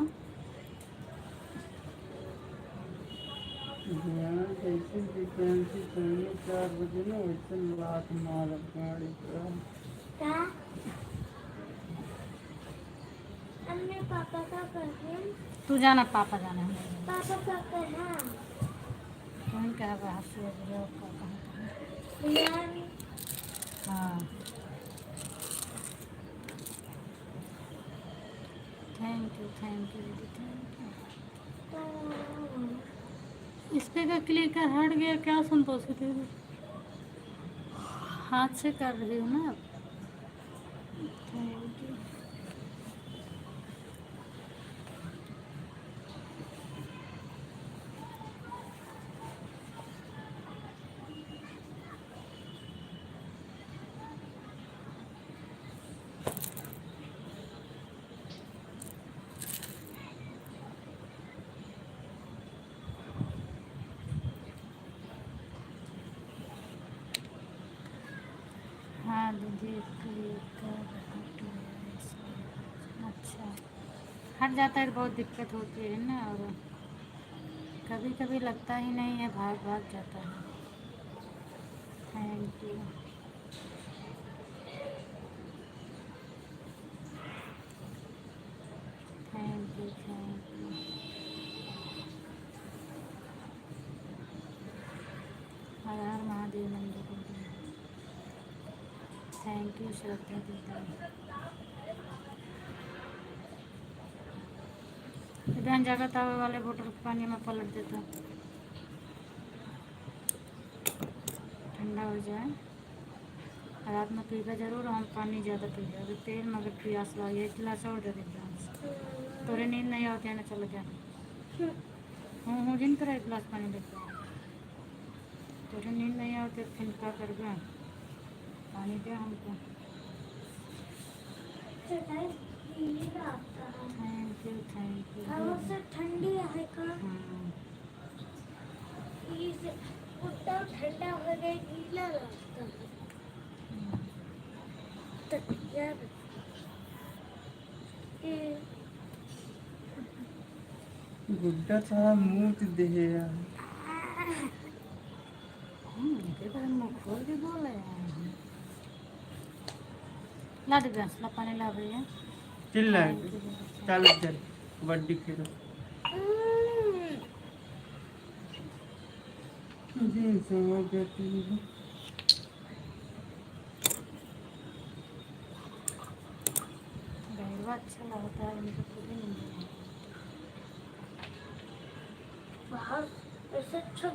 हाँ, जैसे वैकेंसी चाहिए 4 बजे ना, वैसे लात मार गाड़ी का। क्या अन्य पापा का कर रहे हैं? तू जाना, पापा जाना है। पापा का कर हाँ कौन कह रहा है हंसी है यार हाँ। थैंक यू दीदी, थैंक यू। इस पे का क्लिकर हट गया क्या संतोष दीदी? हाथ से कर रही हूँ ना। Thank you. हाँ दीदी क्लिकर हट गया इसमें। अच्छा, हट जाता है तो बहुत दिक्कत होती है ना, और कभी कभी लगता ही नहीं है, भाग भाग जाता है। Thank you. Thank you thank you. Har Har Mahadev मंदिर। थैंक यू श्रद्धा दीदी। बहन जगह तवे वाले बोतल को पानी में पलट देता, ठंडा हो जाए। रात में पीगा जरूर, हम पानी ज़्यादा पीगा अभी तेल, मगर प्यास लगी है, एक गिलास और दे देता। तोरे नींद नहीं आती है ना, चलो जा। हूँ जिन तरह एक गिलास पानी लेते हैं। तोरे नींद नहीं आती फिर क्या कर गए, पानी दे हमको। थैंक यू हवा से ठंडी है का हाँ। इसे उतना ठंडा हो गया गीला लगता है तो यार ये गुड्डा साहब मुंह दे यार। के बारे में मुँह खोल के बोल रहे हैं। ला दे बस, ला पानी ला भैया। चिल्ला थैंक यू दीदी। चल चल कबड्डी खेलो। जी समझ जाती है। गहरवा अच्छा लगता है, मुझे पूरी नींद नहीं आती। बाहर ऐसे अच्छा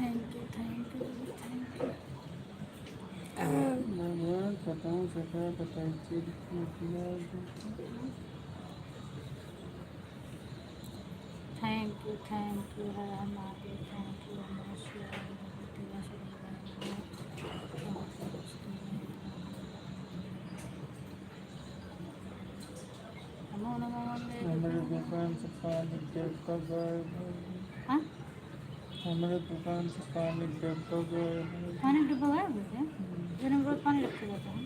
thank you thank you thank you. भगवान बताऊं सका बताई चीज thank you Har Har Mahadev thank you नमः शिवाय नमः शिवाय नमो नमो हमारे दुकान से पानी गिरता गायब हो गया। हाँ हमारे दुकान से पानी गिरता गायब हो गया। पानी डिब्बा गायब हो गया? दिन में रोज पानी रखे जाता है,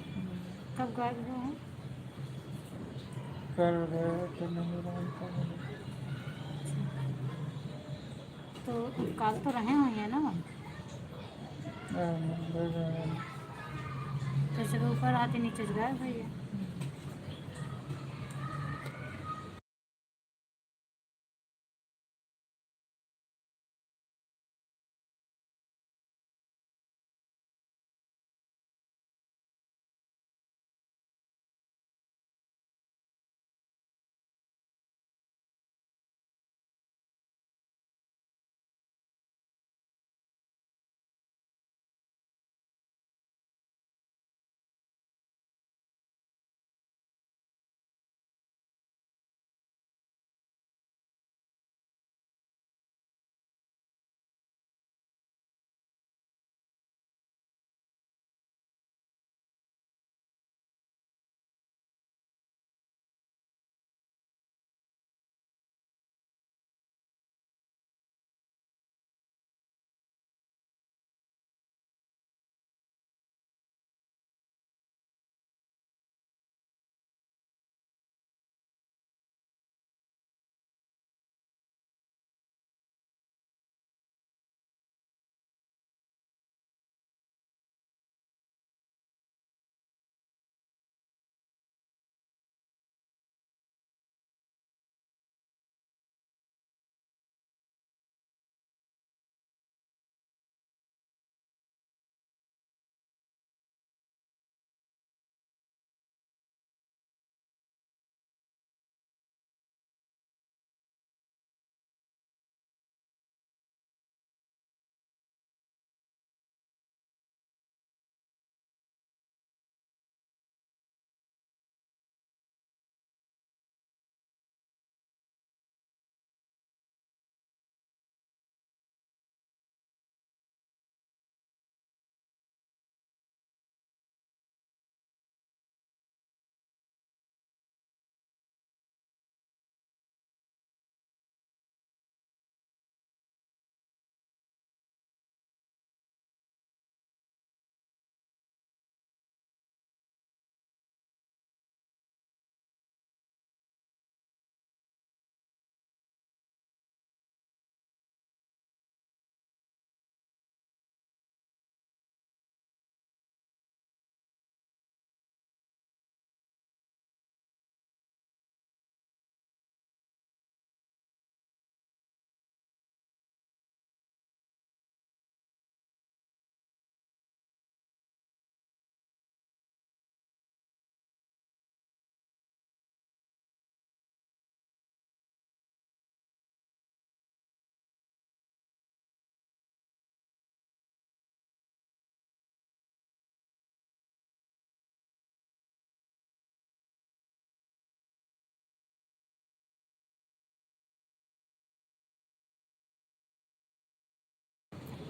कब गायब हुआ है? कर गया तो नहीं जानता मैं। तो काल तो रहे होंगे ना वहाँ, मंदिर में तो जब ऊपर आते नीचे से गायब भैया।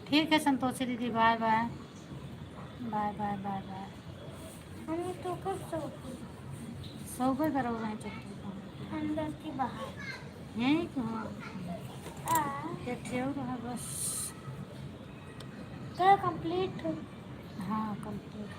ठीक है संतोषी दीदी, bye bye bye bye bye bye. हमें तो कब सौ पे करो वहीं चलते अंदर की बाहर यहीं कहाँ आ रहा बस। क्या कंप्लीट हाँ कंप्लीट।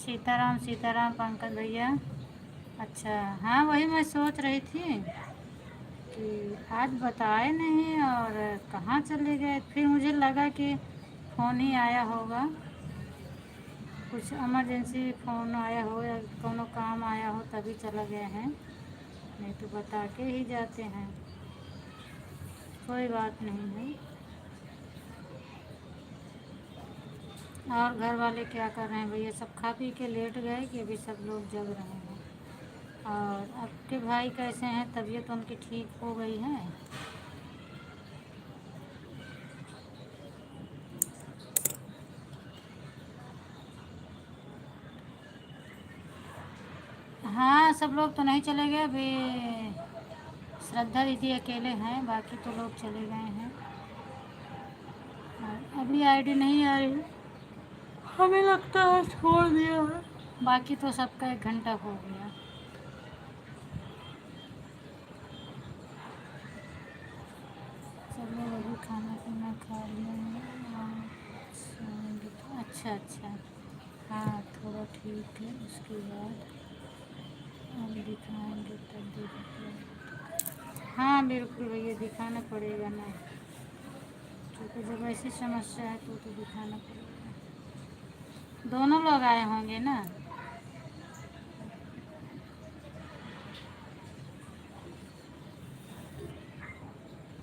सीताराम पंकज भैया। अच्छा, हाँ वही मैं सोच रही थी कि आज बताए नहीं और कहाँ चले गए। फिर मुझे लगा कि फ़ोन ही आया होगा, कुछ इमरजेंसी फ़ोन आया हो या कोनो काम आया हो तभी चला गए हैं, नहीं तो बता के ही जाते हैं। कोई बात नहीं है। और घर वाले क्या कर रहे हैं भैया? सब खा पी के लेट गए कि अभी सब लोग जग रहे हैं? और आपके भाई कैसे हैं? तबीयत उनकी ठीक हो गई है? हाँ, सब लोग तो नहीं चले गए अभी। श्रद्धा दीदी अकेले हैं, बाकी तो लोग चले गए हैं। और अभी आईडी नहीं आ रही, हमें लगता है छोड़ दिया है। बाकी तो सबका 1 घंटा हो गया। सब लोग अभी खाना पीना खा लिए हैं। अच्छा अच्छा, हाँ थोड़ा ठीक है। उसके बाद हम दिखाएंगे तब देखिए। हाँ बिल्कुल भैया, दिखाना पड़ेगा ना, क्योंकि जब ऐसी समस्या है तो दिखाना पड़ेगा। दोनों लोग आए होंगे ना?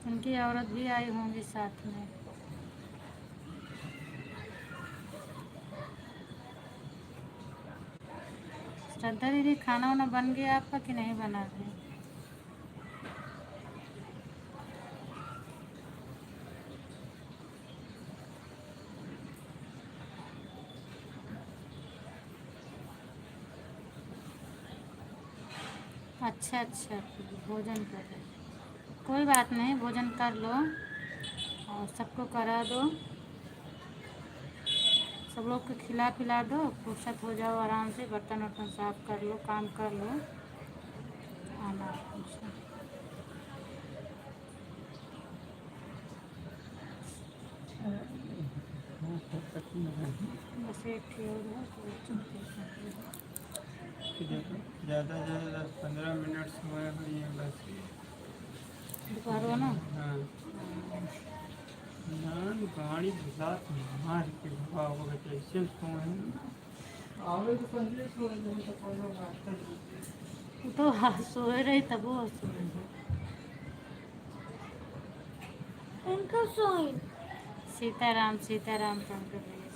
उनकी औरत भी आई होंगी साथ में। श्रद्धा दीदी, खाना वाना बन गया आपका कि नहीं बना है? अच्छा अच्छा, भोजन कर रहे हैं। कोई बात नहीं, भोजन कर लो और सबको करा दो, सब लोग को खिला पिला दो, फुर्सत हो जाओ आराम से, बर्तन वर्तन साफ कर लो, काम कर लो, आना आपको। बस एक थी और है तो चलते ज़्यादा से ज़्यादा 10-15 मिनट समय हुई है बस। दोपहर ना। हाँ, नान गाड़ी साथ मार के भगा होगा कैसे सोए आवे तो पहले सो जाए तो कोनो बात नहीं। वो तो हाँ, सोए रही तब वो सोए रही। इनका सोइन सीताराम पंकज भैया।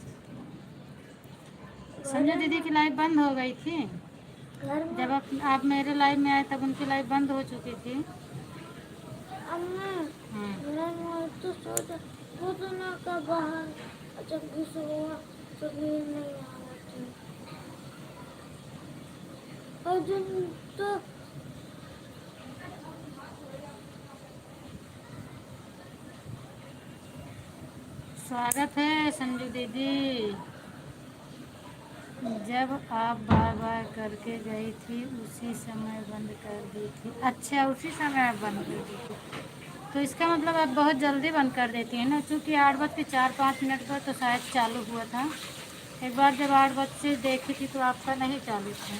संजय दीदी की लाइफ बंद हो गई थी घर में जब आप मेरे लाइफ में आए, तब उनकी लाइफ बंद हो चुकी थी। अम्मा हम्म। मैं तो सोचा वो तो ना का बाहर अचानक से हुआ तो नींद नहीं आ रही थी। और दिन तो स्वागत है संजू दीदी। जब आप बार बार करके गई थी उसी समय बंद कर दी थी। अच्छा, उसी समय आप बंद कर दी थी, तो इसका मतलब आप बहुत जल्दी बंद कर देती हैं ना, क्योंकि 8:04-5 पर तो शायद चालू हुआ था। एक बार जब 8 बजे देखी थी तो आपका नहीं चालू था,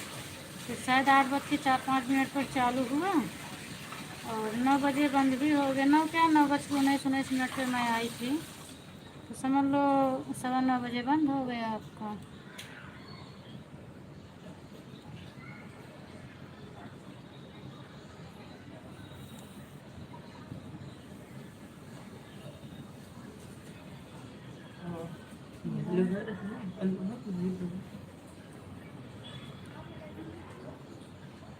तो शायद 8:04-5 पर चालू हुआ और 9 बजे बंद भी हो गया। 9:19 पर मैं आई थी, तो समझ लो 9:15 बंद हो गया आपका।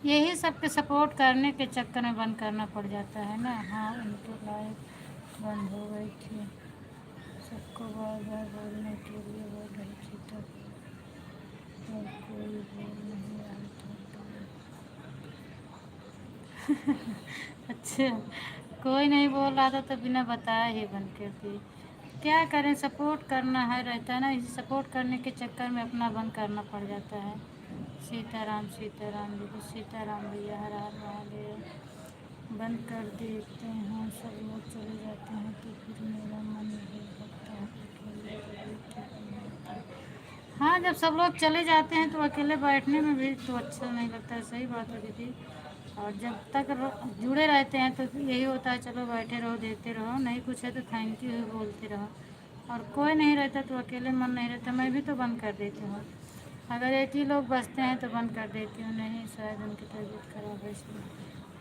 यही सबके सपोर्ट करने के चक्कर में बंद करना पड़ जाता है ना। हाँ, उनकी लाइफ बंद हो गई थी, सबको बार बार बोलने के लिए बोल रही थी, तब और कोई बोल नहीं रहा था। अच्छा, कोई नहीं बोल रहा था तो बिना बताए ही बंद कर दी। क्या करें, सपोर्ट करना है रहता है ना, इसी सपोर्ट करने के चक्कर में अपना बंद करना पड़ जाता है। सीताराम दीदी, सीताराम भैया, हर हर महादेव। बंद कर देते हैं, सब लोग चले जाते हैं तो फिर मेरा मन नहीं लगता है, अकेले रहे क्या करना। हाँ, हाँ, जब सब लोग चले जाते हैं तो अकेले बैठने में भी तो अच्छा नहीं लगता है। सही बात है दीदी। और जब तक जुड़े रहते हैं तो यही होता है, चलो बैठे रहो, देखते रहो, नहीं कुछ है तो थैंक यू बोलते रहो। और कोई नहीं रहता तो अकेले मन नहीं रहता। मैं भी तो बंद कर देती हूँ, अगर एक ही लोग बचते हैं तो बंद कर देती हूँ। नहीं, शायद उनकी तबीयत खराब है इसलिए।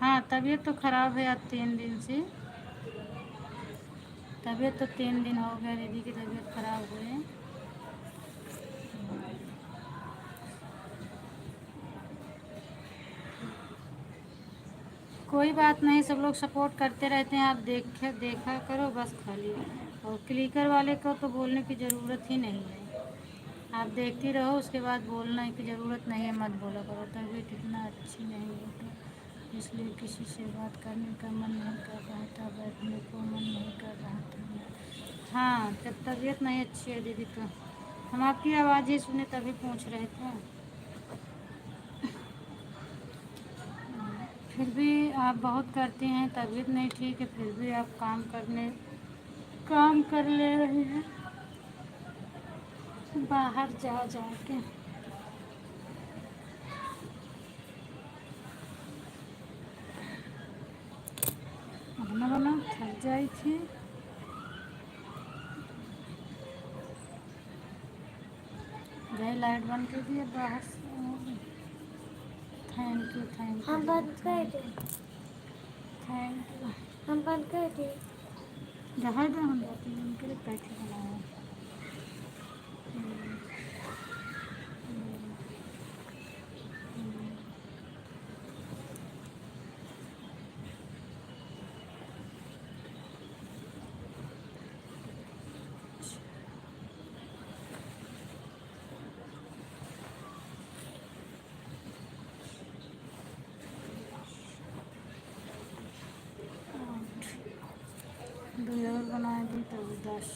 हाँ, तबीयत तो ख़राब है अब 3 दिन से। तबीयत तो 3 दिन हो गया दीदी की तबीयत ख़राब हुई। कोई बात नहीं, सब लोग सपोर्ट करते रहते हैं। आप देखा करो बस खाली। और क्लिकर वाले को तो बोलने की ज़रूरत ही नहीं है। आप देखती रहो, उसके बाद बोलने की ज़रूरत नहीं है, मत बोला करो। तबीयत इतना अच्छी नहीं है तो इसलिए किसी से बात करने का मन नहीं कर रहा था, बैठने को मन नहीं कर रहा था। हाँ, जब तबीयत नहीं अच्छी है दीदी तो हम आपकी आवाज़ ही सुने तभी पूछ रहे थे। फिर भी आप बहुत करती हैं, तबीयत नहीं ठीक है फिर भी आप काम कर ले रही हैं बाहर जा के। बना थक जाई थी। गए लाइट बंद कर दिए बाहर से। थैंक यू हम बंद कर दे, थैंक यू। हम बंद कर दे। जहाँ जहाँ हम जाते हैं उनके लिए पैसे बनाए। और बना दी तो 10।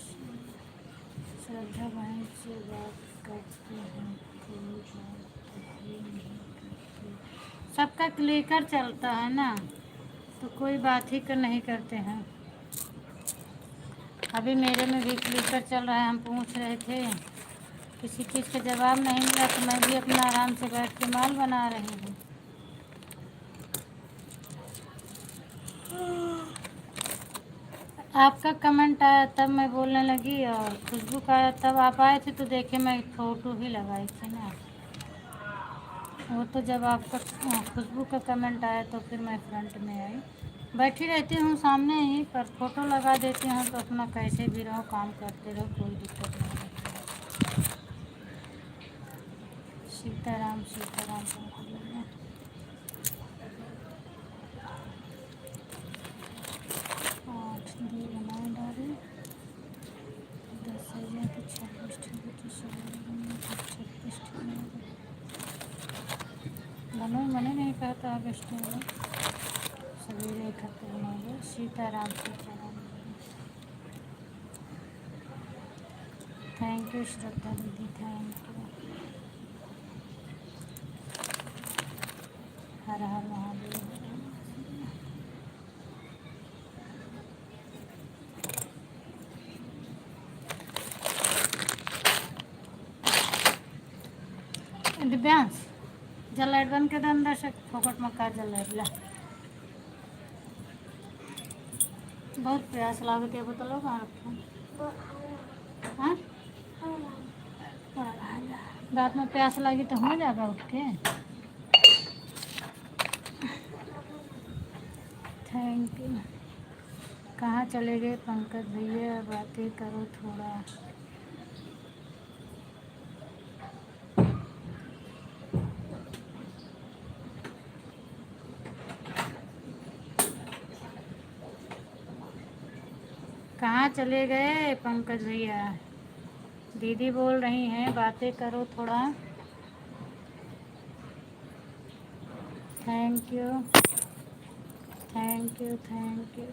श्रद्धा बहन से बात करते हैं, कोई बात ही नहीं करते। सबका क्लिकर चलता है ना तो कोई बात ही नहीं करते हैं। अभी मेरे में भी क्लिकर चल रहा है। हम पूछ रहे थे, किसी चीज़ का जवाब नहीं मिला तो मैं भी अपना आराम से बैठ के माल बना रही हूँ। आपका कमेंट आया तब मैं बोलने लगी, और खुशबू का आया तब आप आए थे तो देखे मैं फ़ोटो ही लगाई थी ना। वो तो जब आपका खुशबू का कमेंट आया तो फिर मैं फ्रंट में आई। बैठी रहती हूँ सामने ही, पर फ़ोटो लगा देती हूँ तो अपना कैसे भी रहो, काम करते रहो, कोई दिक्कत नहीं है। सीताराम सीताराम सीताराम। बनाए डाले 10,000 तो 26 मैंने नहीं कहा था अगस्त में सवेरे इकट्ठे बनाएंगे। सीताराम सीताराम। थैंक यू श्रद्धा दीदी, थैंक यू। हर हर महादेव। दिव्यांश जल लाइट बंद कर दे, अंदर से फोकट में का जल लाइट ला। बहुत प्यास लागत है, बोतलो कहाँ रखो। हाँ, रात में प्यास लगी तो हो जाएगा उठ के। Thank you. कहाँ चले गए पंकज भैया, बातें करो थोड़ा। कहाँ चले गए पंकज भैया, दीदी बोल रही हैं बातें करो थोड़ा। Thank you thank you thank you.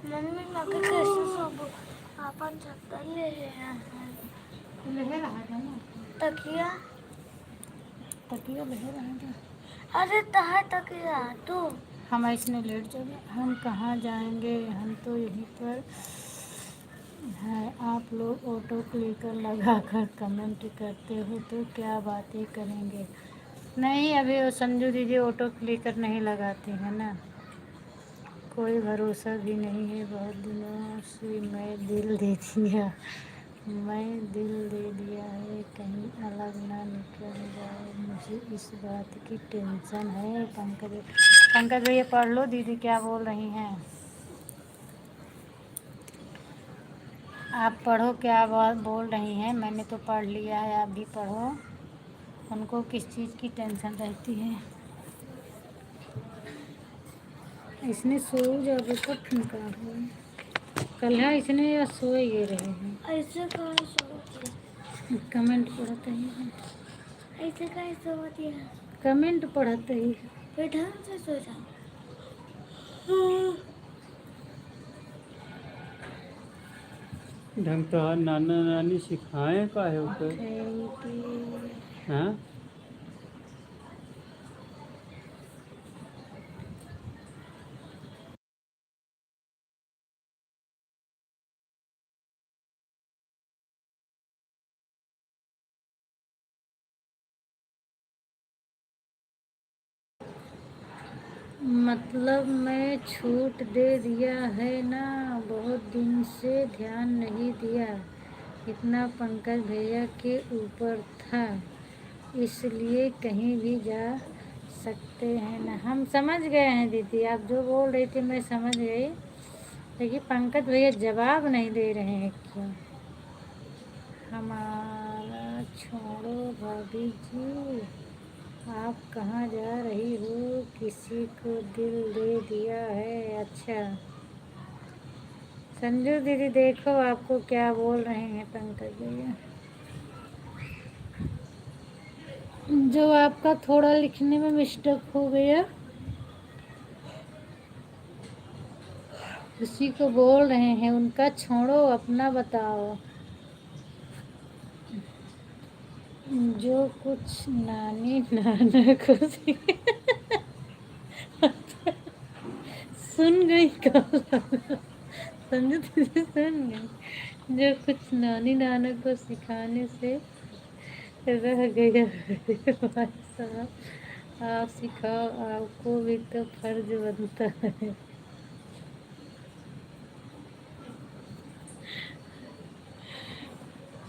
Mummy मगर कैसे सब अपन चक्कर ले रहे हैं। ले रहा था ना तकिया, तकिया ले रहा था। अरे तहा तकिया तू हम इसने लेट जाए, हम कहाँ जाएंगे, हम तो यहीं पर है। आप लोग ऑटो क्लिकर लगा कर कमेंट करते हो तो क्या बातें करेंगे। नहीं, अभी वो संजू दीदी ऑटो क्लिकर नहीं लगाती है ना, कोई भरोसा भी नहीं है। बहुत दिनों से मैं दिल दे दिया, मैं दिल दे दिया है, कहीं अलग ना निकल जाए, मुझे इस बात की टेंशन है। पंकज भैया पढ़ लो, दीदी क्या बोल रही हैं। आप पढ़ो, क्या बात बोल रही हैं। मैंने तो पढ़ लिया है, आप भी पढ़ो। उनको किस चीज़ की टेंशन रहती है। इसने सो जाओ तो ठुमका हो कल है, इसने या सोए ये रहे हैं। ऐसे कहाँ सोती है, कमेंट पढ़ते ही है, ऐसे कहाँ सोती है, कमेंट पढ़ते ही है। फिर ढंग से सो जाओ। ढंग तो हर नाना नानी सिखाए का है ऊपर। हाँ मतलब मैं छूट दे दिया है ना, बहुत दिन से ध्यान नहीं दिया, इतना पंकज भैया के ऊपर था, इसलिए कहीं भी जा सकते हैं ना। हम समझ गए हैं दीदी, आप जो बोल रही थी मैं समझ गई, लेकिन पंकज भैया जवाब नहीं दे रहे हैं क्यों। हमारा छोड़ो भाभी जी, आप कहाँ जा रही हो, किसी को दिल दे दिया है। अच्छा संजू दीदी देखो आपको क्या बोल रहे हैं पंकज भैया। जो आपका थोड़ा लिखने में मिस्टेक हो गया उसी को बोल रहे हैं, उनका छोड़ो अपना बताओ। जो कुछ नानी नाना को सुन गई कल समझो तुझे, सुन गई। जो कुछ नानी नाना को सिखाने से रह गया भाई साहब, आप सिखाओ, आपको भी तो फर्ज बनता है।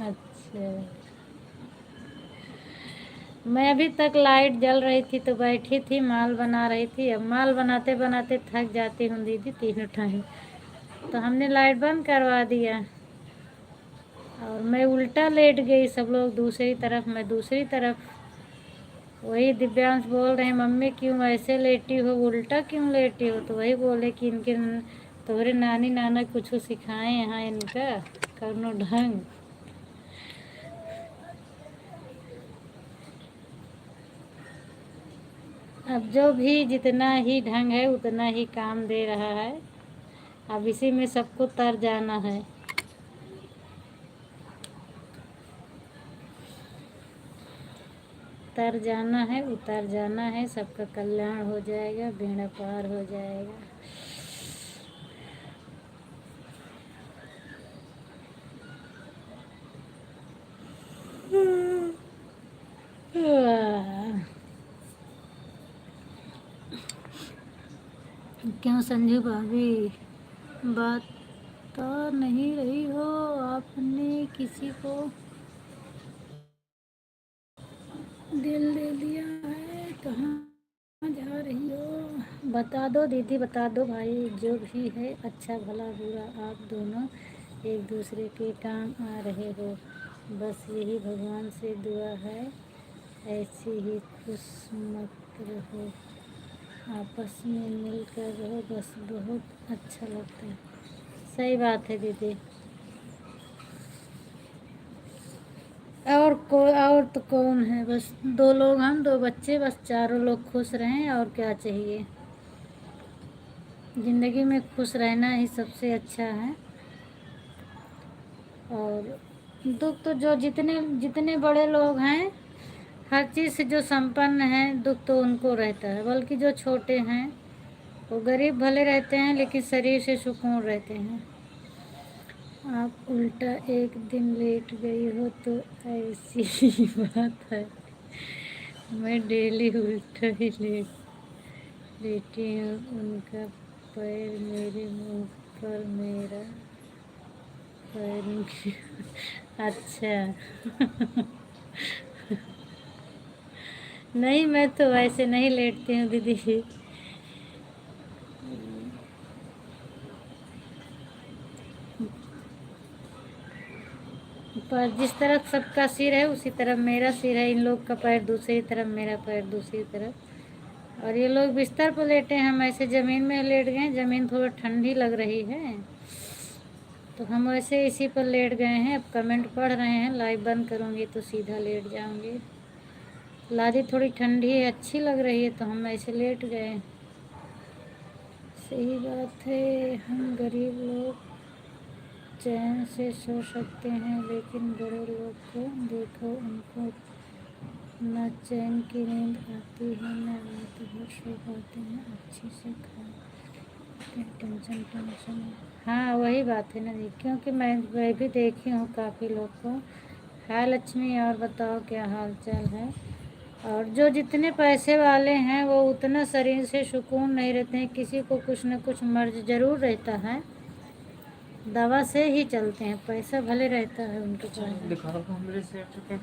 अच्छा मैं अभी तक लाइट जल रही थी तो बैठी थी, माल बना रही थी। अब माल बनाते बनाते थक जाती हूँ दीदी तीनों टाइम, तो हमने लाइट बंद करवा दिया और मैं उल्टा लेट गई, सब लोग दूसरी तरफ, मैं दूसरी तरफ। वही दिव्यांश बोल रहे हैं मम्मी क्यों ऐसे लेटी हो, उल्टा क्यों लेटी हो, तो वही बोले कि इनके तोहरे नानी नाना कुछ सिखाए यहाँ इनका करनो ढंग। अब जो भी जितना ही ढंग है उतना ही काम दे रहा है, अब इसी में सबको तर जाना है। तर जाना है, उतर जाना है, सबका कल्याण हो जाएगा, बेड़ा पार हो जाएगा। क्यों संजू भाभी बात तो नहीं रही हो, आपने किसी को दिल दे दिया है, कहाँ जा रही हो, बता दो दीदी, बता दो भाई। जो भी है अच्छा भला बुरा आप दोनों एक दूसरे के काम आ रहे हो, बस यही भगवान से दुआ है, ऐसे ही खुश मत रहो, आपस में मिलकर रहो, बस बहुत अच्छा लगता है। सही बात है दीदी। और तो कौन है, बस 2 लोग, हम 2 बच्चे, बस चारों लोग खुश रहें, और क्या चाहिए। ज़िंदगी में खुश रहना ही सबसे अच्छा है। और दुख तो जो जितने जितने बड़े लोग हैं, हर चीज़ से जो संपन्न हैं, दुख तो उनको रहता है, बल्कि जो छोटे हैं वो गरीब भले रहते हैं लेकिन शरीर से सुकून रहते हैं। आप उल्टा एक दिन लेट गई हो तो ऐसी ही बात है। मैं डेली उल्टा ही लेटी हूँ, उनका पैर मेरे मुंह पर, मेरा पैर उनकी। अच्छा। नहीं, मैं तो ऐसे नहीं लेटती हूँ दीदी। पर जिस तरफ सबका सिर है उसी तरफ मेरा सिर है। इन लोग का पैर दूसरी तरफ, मेरा पैर दूसरी तरफ। और ये लोग बिस्तर पर लेटे हैं, हम ऐसे ज़मीन में लेट गए। ज़मीन थोड़ा ठंडी लग रही है तो हम वैसे इसी पर लेट गए हैं। अब कमेंट पढ़ रहे हैं, लाइव बंद करूँगी तो सीधा लेट जाऊँगी। लादी थोड़ी ठंडी है, अच्छी लग रही है तो हम ऐसे लेट गए। सही बात है, हम गरीब लोग चैन से सो सकते हैं लेकिन बड़े लोग को देखो, उनको न चैन की नींद आती है न रात भर सो पाते हैं अच्छे से। खा टेंशन। हाँ वही बात है ना जी, क्योंकि मैं भी देखी हूँ काफ़ी लोग को। हाय लक्ष्मी, और बताओ क्या हाल चाल है। और जो जितने पैसे वाले हैं वो उतना शरीर से सुकून नहीं रहते हैं। किसी को कुछ न कुछ मर्ज ज़रूर रहता है, दवा से ही चलते हैं। पैसा भले रहता है उनके पास। दिखाओ मेरे सेट पे।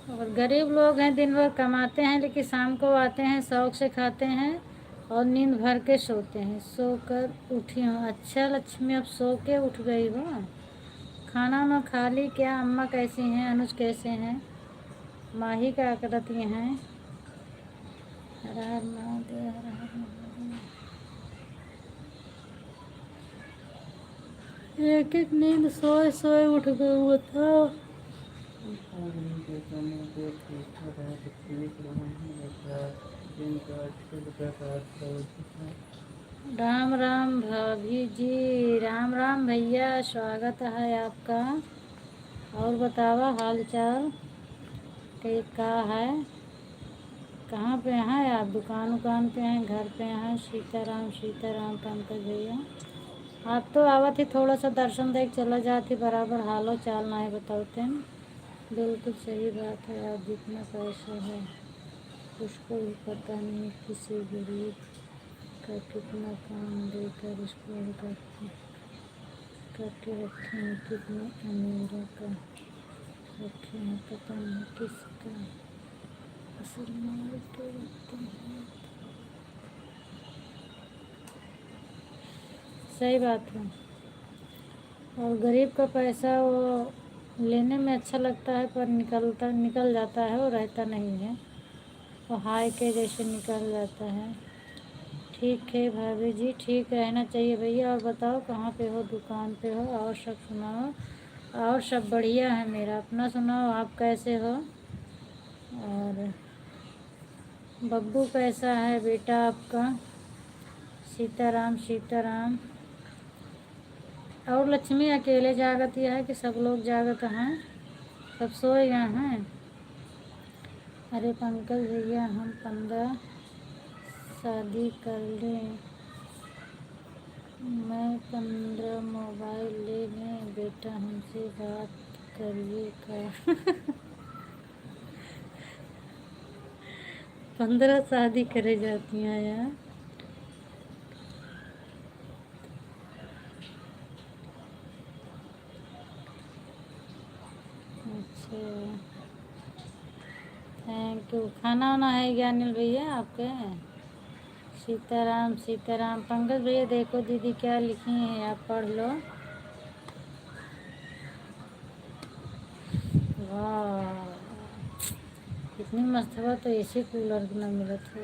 और गरीब लोग हैं, दिन भर कमाते हैं लेकिन शाम को आते हैं, शौक से खाते हैं और नींद भर के सोते हैं। सो कर उठी हूँ। अच्छा लक्ष्मी, अब सो के उठ गई हो। खाना वाना खा ली क्या? अम्मा कैसी हैं? अनुज कैसे हैं? माही क्या करती हैं? हर हर महादेव, हर हर महादेव। एक एक नींद सोए सोए उठ गए हुआ था। और इनके समय को पूछा रहे तो ठीक रहा दिन का अच्छे का। राम राम भाभी जी, राम राम भैया, स्वागत है आपका। और बतावा हाल चाल का है? कहाँ पे हैं आप? दुकान पे हैं, घर पे हैं? सीताराम पंकज भैया। आप तो आवत ही थोड़ा सा दर्शन देख चला जाती, बराबर हालो चाल ना है बताते हैं। बिल्कुल सही बात है। आप जितना पैसा है उसको भी पता नहीं किसी गरीब का कितना काम देकर उसको करके रखे हैं, कितने अमीरों का रखे हैं पता नहीं किसका असल माल के रखते हैं। सही बात है। और गरीब का पैसा वो लेने में अच्छा लगता है पर निकल जाता है, वो रहता नहीं है, वो हाय के जैसे निकल जाता है। ठीक है भाभी जी, ठीक रहना चाहिए भैया। और बताओ कहाँ पे हो? दुकान पे हो? और सब सुनाओ। और सब बढ़िया है मेरा, अपना सुनाओ, आप कैसे हो? और बब्बू कैसा है बेटा आपका? सीताराम। और लक्ष्मी अकेले जागती है कि सब लोग जागत हैं? सब सोए गए हैं? अरे पंकज भैया, हम 15 शादी कर लें, मैं 15 मोबाइल ले लें, बेटा हमसे बात करिए का। 15 शादी करे जाती हैं यार। अच्छा, थैंक यू। खाना वाना है क्या अनिल भैया आपके? सीताराम पंकज भैया, देखो दीदी क्या लिखी है, आप पढ़ लो। वाह कितनी मस्त हवा, तो एसी कूलर ना मिला था।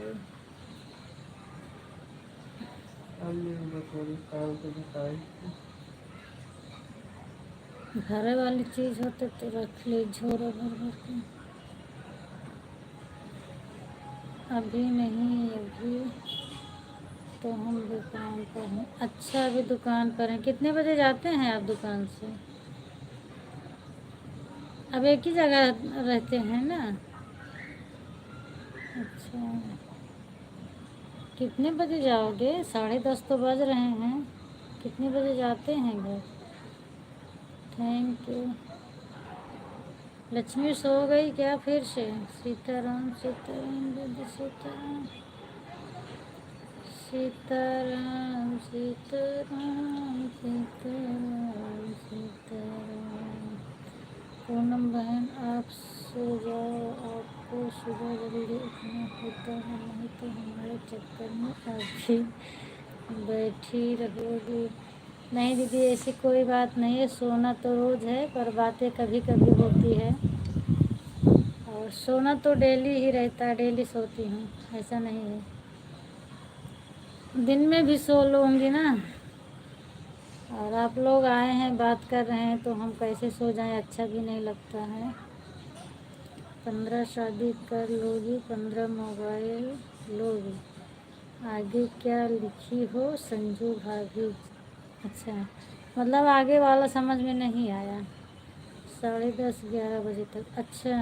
अब ये थोड़ी साल से बताई घरे वाली चीज़ होते तो रख ली झोरा भर भर के। अभी नहीं, अभी तो हम दुकान पर हैं। अच्छा, अभी दुकान पर हैं। कितने बजे जाते हैं आप दुकान से? अब एक ही जगह रहते हैं ना? अच्छा, कितने बजे जाओगे? 10:30 तो बज रहे हैं। कितने बजे जाते हैं घर? Thank you. लक्ष्मी सो गई क्या फिर से? सीताराम सीताराम दीदी सीताराम सीताराम सीताराम सीताराम सीताराम। पूनम बहन आप सो जाओ, आपको सुबह जल्दी उठना होता है, नहीं तो हमारे चक्कर में आप भी बैठी रहोगी। नहीं दीदी, ऐसी कोई बात नहीं है। सोना तो रोज़ है, पर बातें कभी कभी होती है। और सोना तो डेली ही रहता है, डेली सोती हूँ, ऐसा नहीं है। दिन में भी सो लूँगी ना। और आप लोग आए हैं, बात कर रहे हैं, तो हम कैसे सो जाएं? अच्छा भी नहीं लगता है। 15 शादी कर लोगी, 15 मोबाइल लोगी। आगे क्या लिखी हो संजू भाभी? अच्छा, मतलब आगे वाला समझ में नहीं आया। 10:30 11 बजे तक। अच्छा,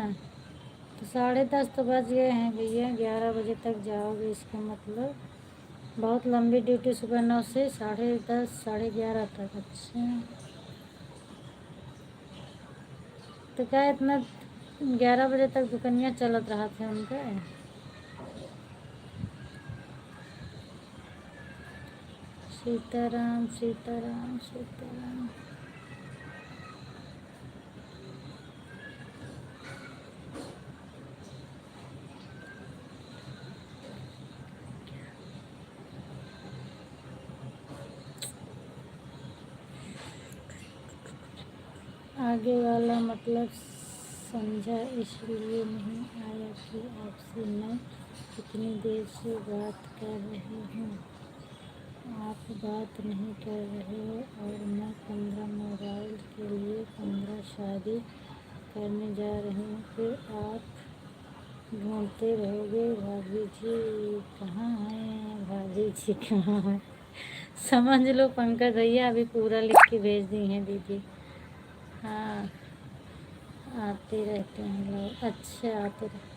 तो 10:30 तो बज गए हैं भैया, 11 बजे तक जाओगे, इसका मतलब बहुत लंबी ड्यूटी। सुबह 9 से 10:30 11:30 तक। अच्छा, तो क्या इतना 11 बजे तक दुकनिया चलत रहा था उनका? सीताराम सीताराम सीताराम। आगे वाला मतलब समझा, इसलिए नहीं आया कि आपसे मैं कितनी देर से बात कर रही हूँ। आप बात नहीं कर रहे हो और मैं 15 मोबाइल के लिए 15 शादी करने जा रही हूँ। फिर आप ढूंढते रहोगे भाभी जी कहाँ हैं, भाभी जी कहाँ हैं। समझ लो पंकज भैया, अभी पूरा लिख के भेज दी हैं दीदी। हाँ, आते रहते हैं लोग। अच्छा, आते रहते।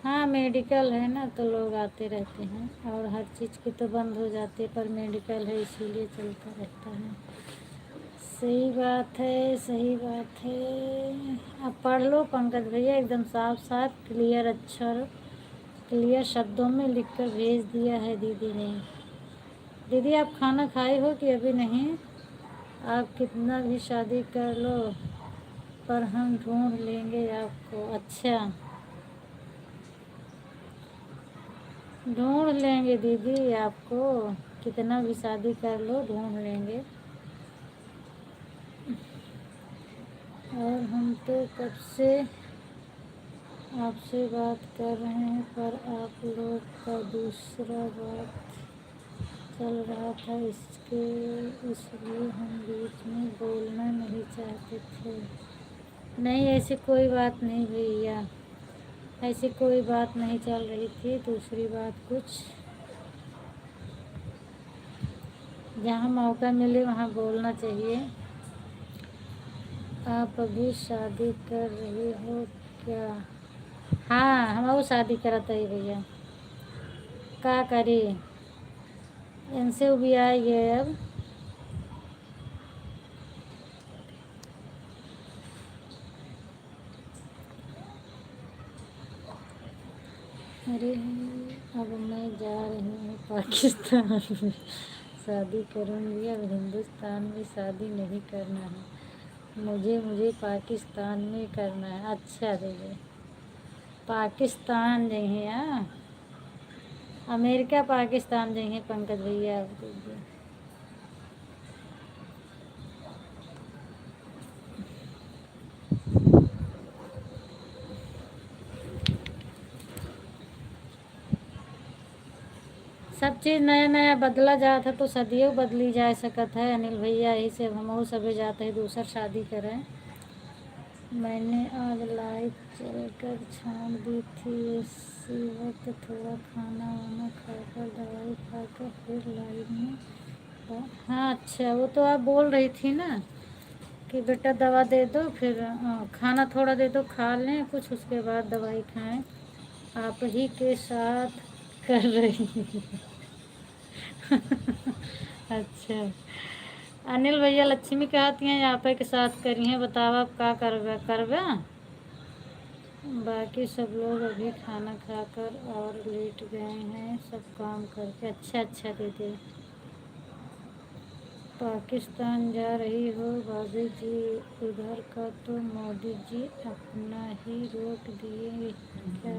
हाँ, मेडिकल है ना, तो लोग आते रहते हैं। और हर चीज़ की तो बंद हो जाती है, पर मेडिकल है इसीलिए चलता रहता है। सही बात है, सही बात है। अब पढ़ लो पंकज भैया, एकदम साफ साफ क्लियर अक्षर, क्लियर शब्दों में लिखकर भेज दिया है दीदी ने। दीदी आप खाना खाए हो कि अभी नहीं? आप कितना भी शादी कर लो, पर हम ढूंढ लेंगे आपको। अच्छा, ढूंढ लेंगे दीदी आपको, कितना भी शादी कर लो ढूंढ लेंगे। और हम तो कब से आपसे बात कर रहे हैं, पर आप लोग का दूसरा बात चल रहा था, इसलिए हम बीच में बोलना नहीं चाहते थे। नहीं, ऐसी कोई बात नहीं भैया, ऐसी कोई बात नहीं चल रही थी। दूसरी बात कुछ, जहाँ मौका मिले वहाँ बोलना चाहिए। आप अभी शादी कर रही हो क्या? हाँ, हम वो शादी करत है भैया, का करी, इनसे भी आई गए अब। अरे अब मैं जा रही हूँ पाकिस्तान में शादी करूँगी, अब हिंदुस्तान में शादी नहीं करना है मुझे पाकिस्तान में करना है। अच्छा दीदी, पाकिस्तान जाइए? हाँ, अमेरिका पाकिस्तान जाइए पंकज भैया आप दीदी। सब चीज़ नया नया बदला जात है तो सदियों बदली जा सकत है अनिल भैया, यही से हम सबे जाते हैं दूसर शादी करें। मैंने आज लाइट जलकर छान दी थी, इसी वक्त थोड़ा खाना वाना खाकर दवाई खाकर फिर लाइट में हाँ अच्छा, वो तो आप बोल रही थी ना कि बेटा दवा दे दो, फिर खाना थोड़ा दे दो, खा लें कुछ, उसके बाद दवाई खाएं। आप ही के साथ कर रही अच्छा अनिल भैया, लक्ष्मी कहती हैं आप के साथ करी हैं, बताओ आप क्या करवे। बाकी सब लोग अभी खाना खाकर और लेट गए हैं, सब काम करके। अच्छा अच्छा दीदी, पाकिस्तान जा रही हो भाभी जी, उधर का तो मोदी जी अपना ही रोक दिए क्या?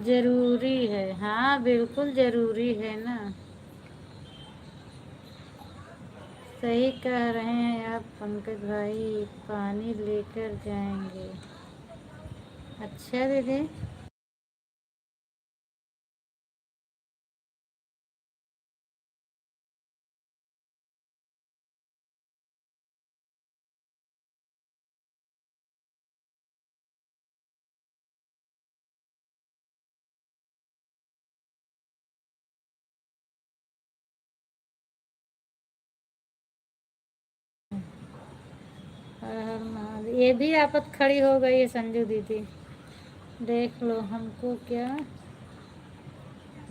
ज़रूरी है, हाँ बिल्कुल ज़रूरी है ना। सही कह रहे हैं आप पंकज भाई, पानी लेकर जाएंगे। अच्छा दीदी, हर हर महादेव। ये भी आफत खड़ी हो गई है संजू दीदी, देख लो हमको क्या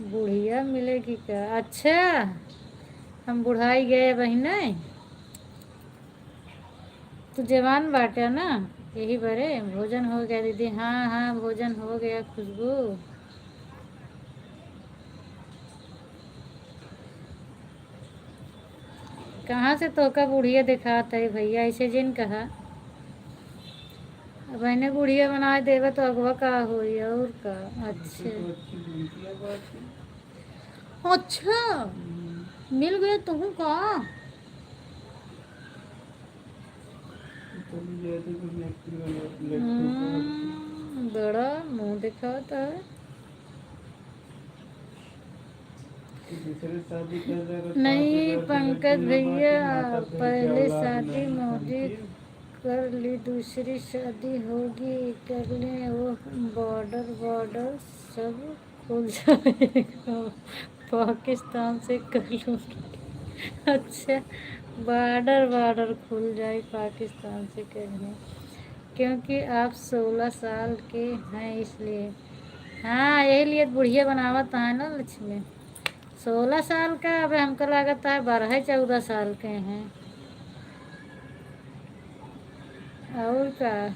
बुढ़िया मिलेगी क्या? अच्छा, हम बुढ़ाई गए बहिने, तू जवान बाटे ना, यही बरे भोजन हो गया दीदी। हाँ हाँ भोजन हो गया खुशबू। कहाँ से तो का बुढ़िया दिखाता है भैया, ऐसे जिन कहा मैंने बुढ़िया बना देवे तो अगवा का होई और का। अच्छा अच्छा, मिल गया तुम का? बड़ा मुंह दिखाता है। नहीं पंकज भैया, पहले शादी मोदी कर ली, दूसरी शादी होगी कर ले, वो बॉर्डर बॉर्डर सब खुल जाएगा, पाकिस्तान से कर लूँगी। अच्छा, बॉर्डर बॉर्डर खुल जाए पाकिस्तान से कर लें, क्योंकि आप 16 साल के हैं इसलिए। हाँ यही लिए बुढ़िया बनावत है ना लक्ष्मी। 16 साल का, अब हमको लगता है 12-14 साल के हैं और का।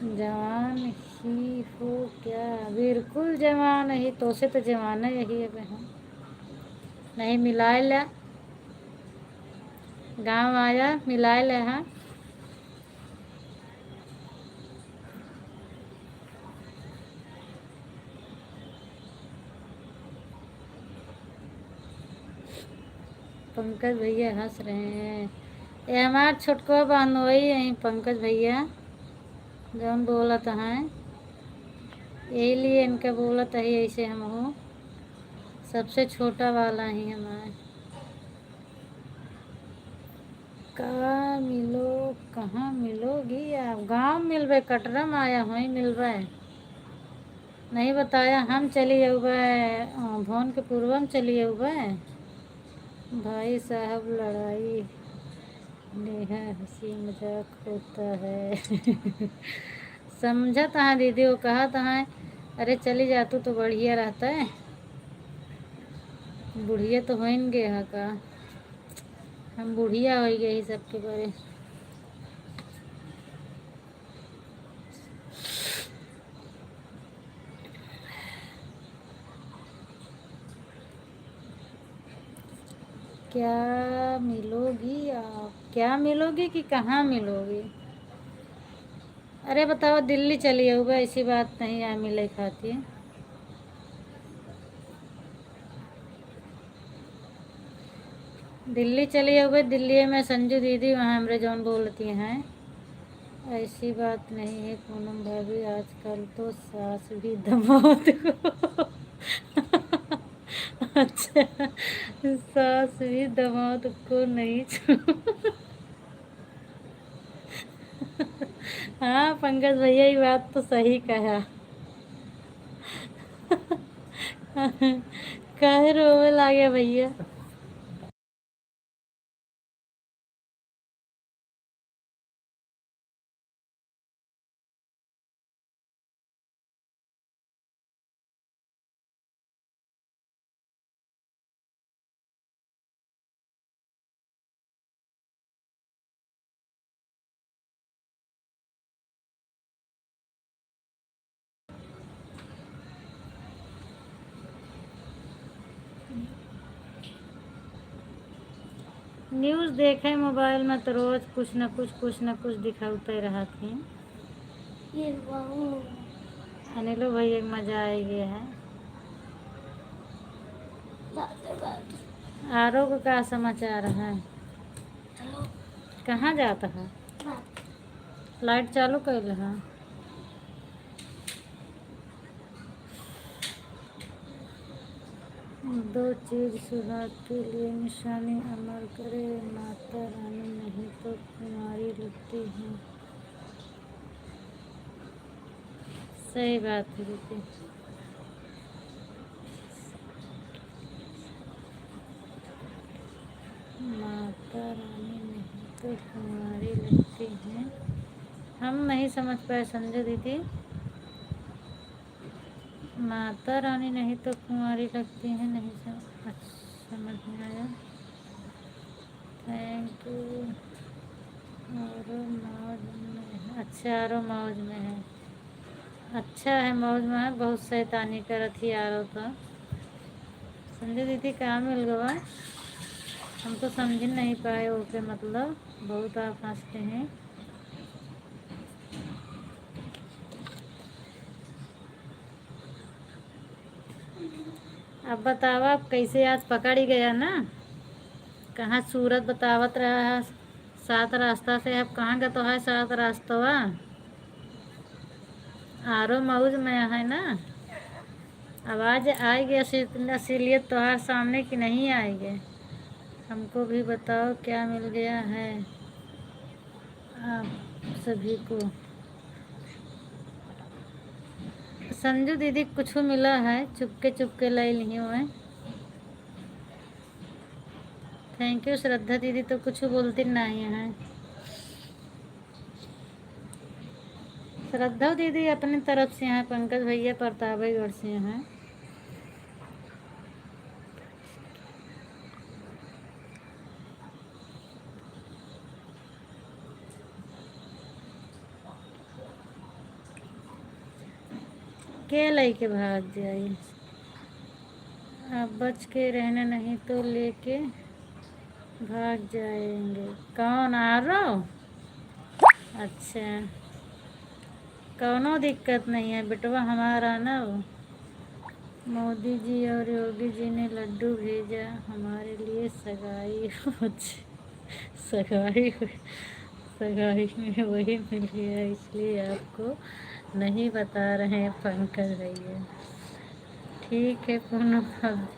जवान ही हो क्या? बिल्कुल जवान ही, तो से तो जवान है यही अब हम। नहीं मिलाए ला, गाँव आया मिलाए ले। हाँ पंकज भैया हंस रहे हैं, ये हमार छोटको बहनोई है पंकज भैया, जौन बोलत हैं यही लिए इनका बोलत है ऐसे। हम हो सबसे छोटा वाला ही हमारे। कहाँ मिलो, कहाँ मिलोगी आप? गाँव मिलबे, कटरा में आया हुई मिलबे, नहीं बताया। हम चली अबे भवन के पूर्व में चली अबे। भाई साहब लड़ाई नेहा हंसी मजाक होता है समझा तहाँ दीदी, वो कहा तहाँ अरे चली जातू तो बढ़िया रहता है, बुढ़िया तो होंगे यहाँ का, हम बुढ़िया हो गई सबके बड़े। क्या मिलोगी आप, क्या मिलोगी कि कहाँ मिलोगी? अरे बताओ, दिल्ली चली होगा, ऐसी बात नहीं है मिले खाती। दिल्ली चली होगी, दिल्ली में संजू दीदी वहाँ हमरे जौन बोलती हैं। ऐसी बात नहीं है पूनम भाभी, आजकल तो सास भी दामाद को अच्छा, सास भी दामाद को नहीं हाँ पंकज भैया, ये बात तो सही कहा। काहे रोवे लागे भैया? न्यूज़ देखे मोबाइल में तो रोज कुछ न कुछ दिखाते रहते हैं। ये वाओ, अनिलो भैया के मजा आ गया है। जाते बात। आरो का क्या समाचार है? चलो कहाँ जाता है? बात। लाइट चालू कर है? दो चीज सुहाग के लिए निशानी अमर करे, माता रानी नहीं तो कुंवारी लगती है। सही बात है दीदी। माता रानी नहीं तो कुंवारी लगती है। हम नहीं समझ पाए संजय दीदी। माता रानी नहीं तो कुंवारी लगती है, नहीं समझ में आया। Thank you. और मौज में है। अच्छा, आरो मौज में है। अच्छा है, मौज में है। बहुत शैतानी करत ही आरो तो। संजय दीदी कहाँ मिल गवा? हम तो समझ नहीं पाए ओके, मतलब बहुत आप हंसते हैं। अब बताओ, आप कैसे आज पकड़ ही गया ना? कहाँ सूरत बतावत रहा है, सात रास्ता से अब कहाँ का तो है सात रास्ता? आरो मौज में है ना? आवाज़ आएगी असलियत तो हर सामने की नहीं आएगी। हमको भी बताओ क्या मिल गया है आप सभी को? संजू दीदी कुछ मिला है, चुपके चुपके ले ली हुए। थैंक यू श्रद्धा दीदी, तो कुछ बोलती नहीं है। श्रद्धा दीदी अपनी तरफ से हैं, पंकज भैया प्रतापगढ़ से हैं। के लेके भाग जाइए, आप बच के रहना, नहीं तो लेके भाग जाएंगे। कौन आ रहा हो? अच्छा, कौनो दिक्कत नहीं है बेटवा हमारा ना। वो मोदी जी और योगी जी ने लड्डू भेजा हमारे लिए, सगाई सगाई सगाई में वही मिल गया, इसलिए आपको नहीं बता रहे हैं पंकज भैया। ठीक है पूनम, अब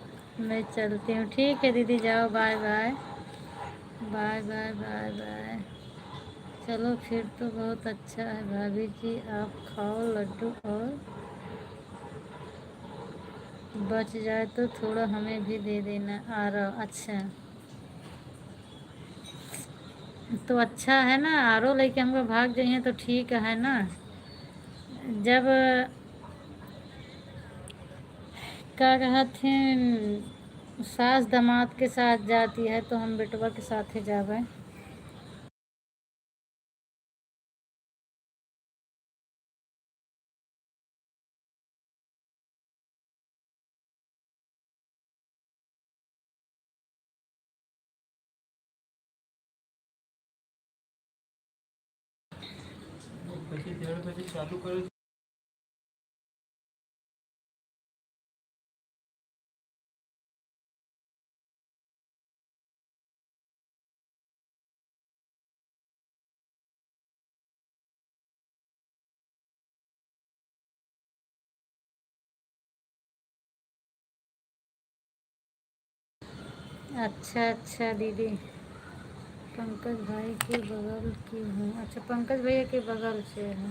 मैं चलती हूँ। ठीक है दीदी, जाओ, bye bye bye bye bye bye. चलो फिर तो बहुत अच्छा है भाभी जी, आप खाओ लड्डू, और बच जाए तो थोड़ा हमें भी दे देना। आ रहा? अच्छा, तो अच्छा है ना, आरो लेके हमको भाग जाइए तो ठीक है ना। जब क्या कहते हैं, सास दामाद के साथ जाती है तो हम बेटवा के साथ ही जावे। પછી 1:30 बजे चालू करे। अच्छा अच्छा दीदी, पंकज भाई के बगल की हूँ। अच्छा, पंकज भैया के बगल से है।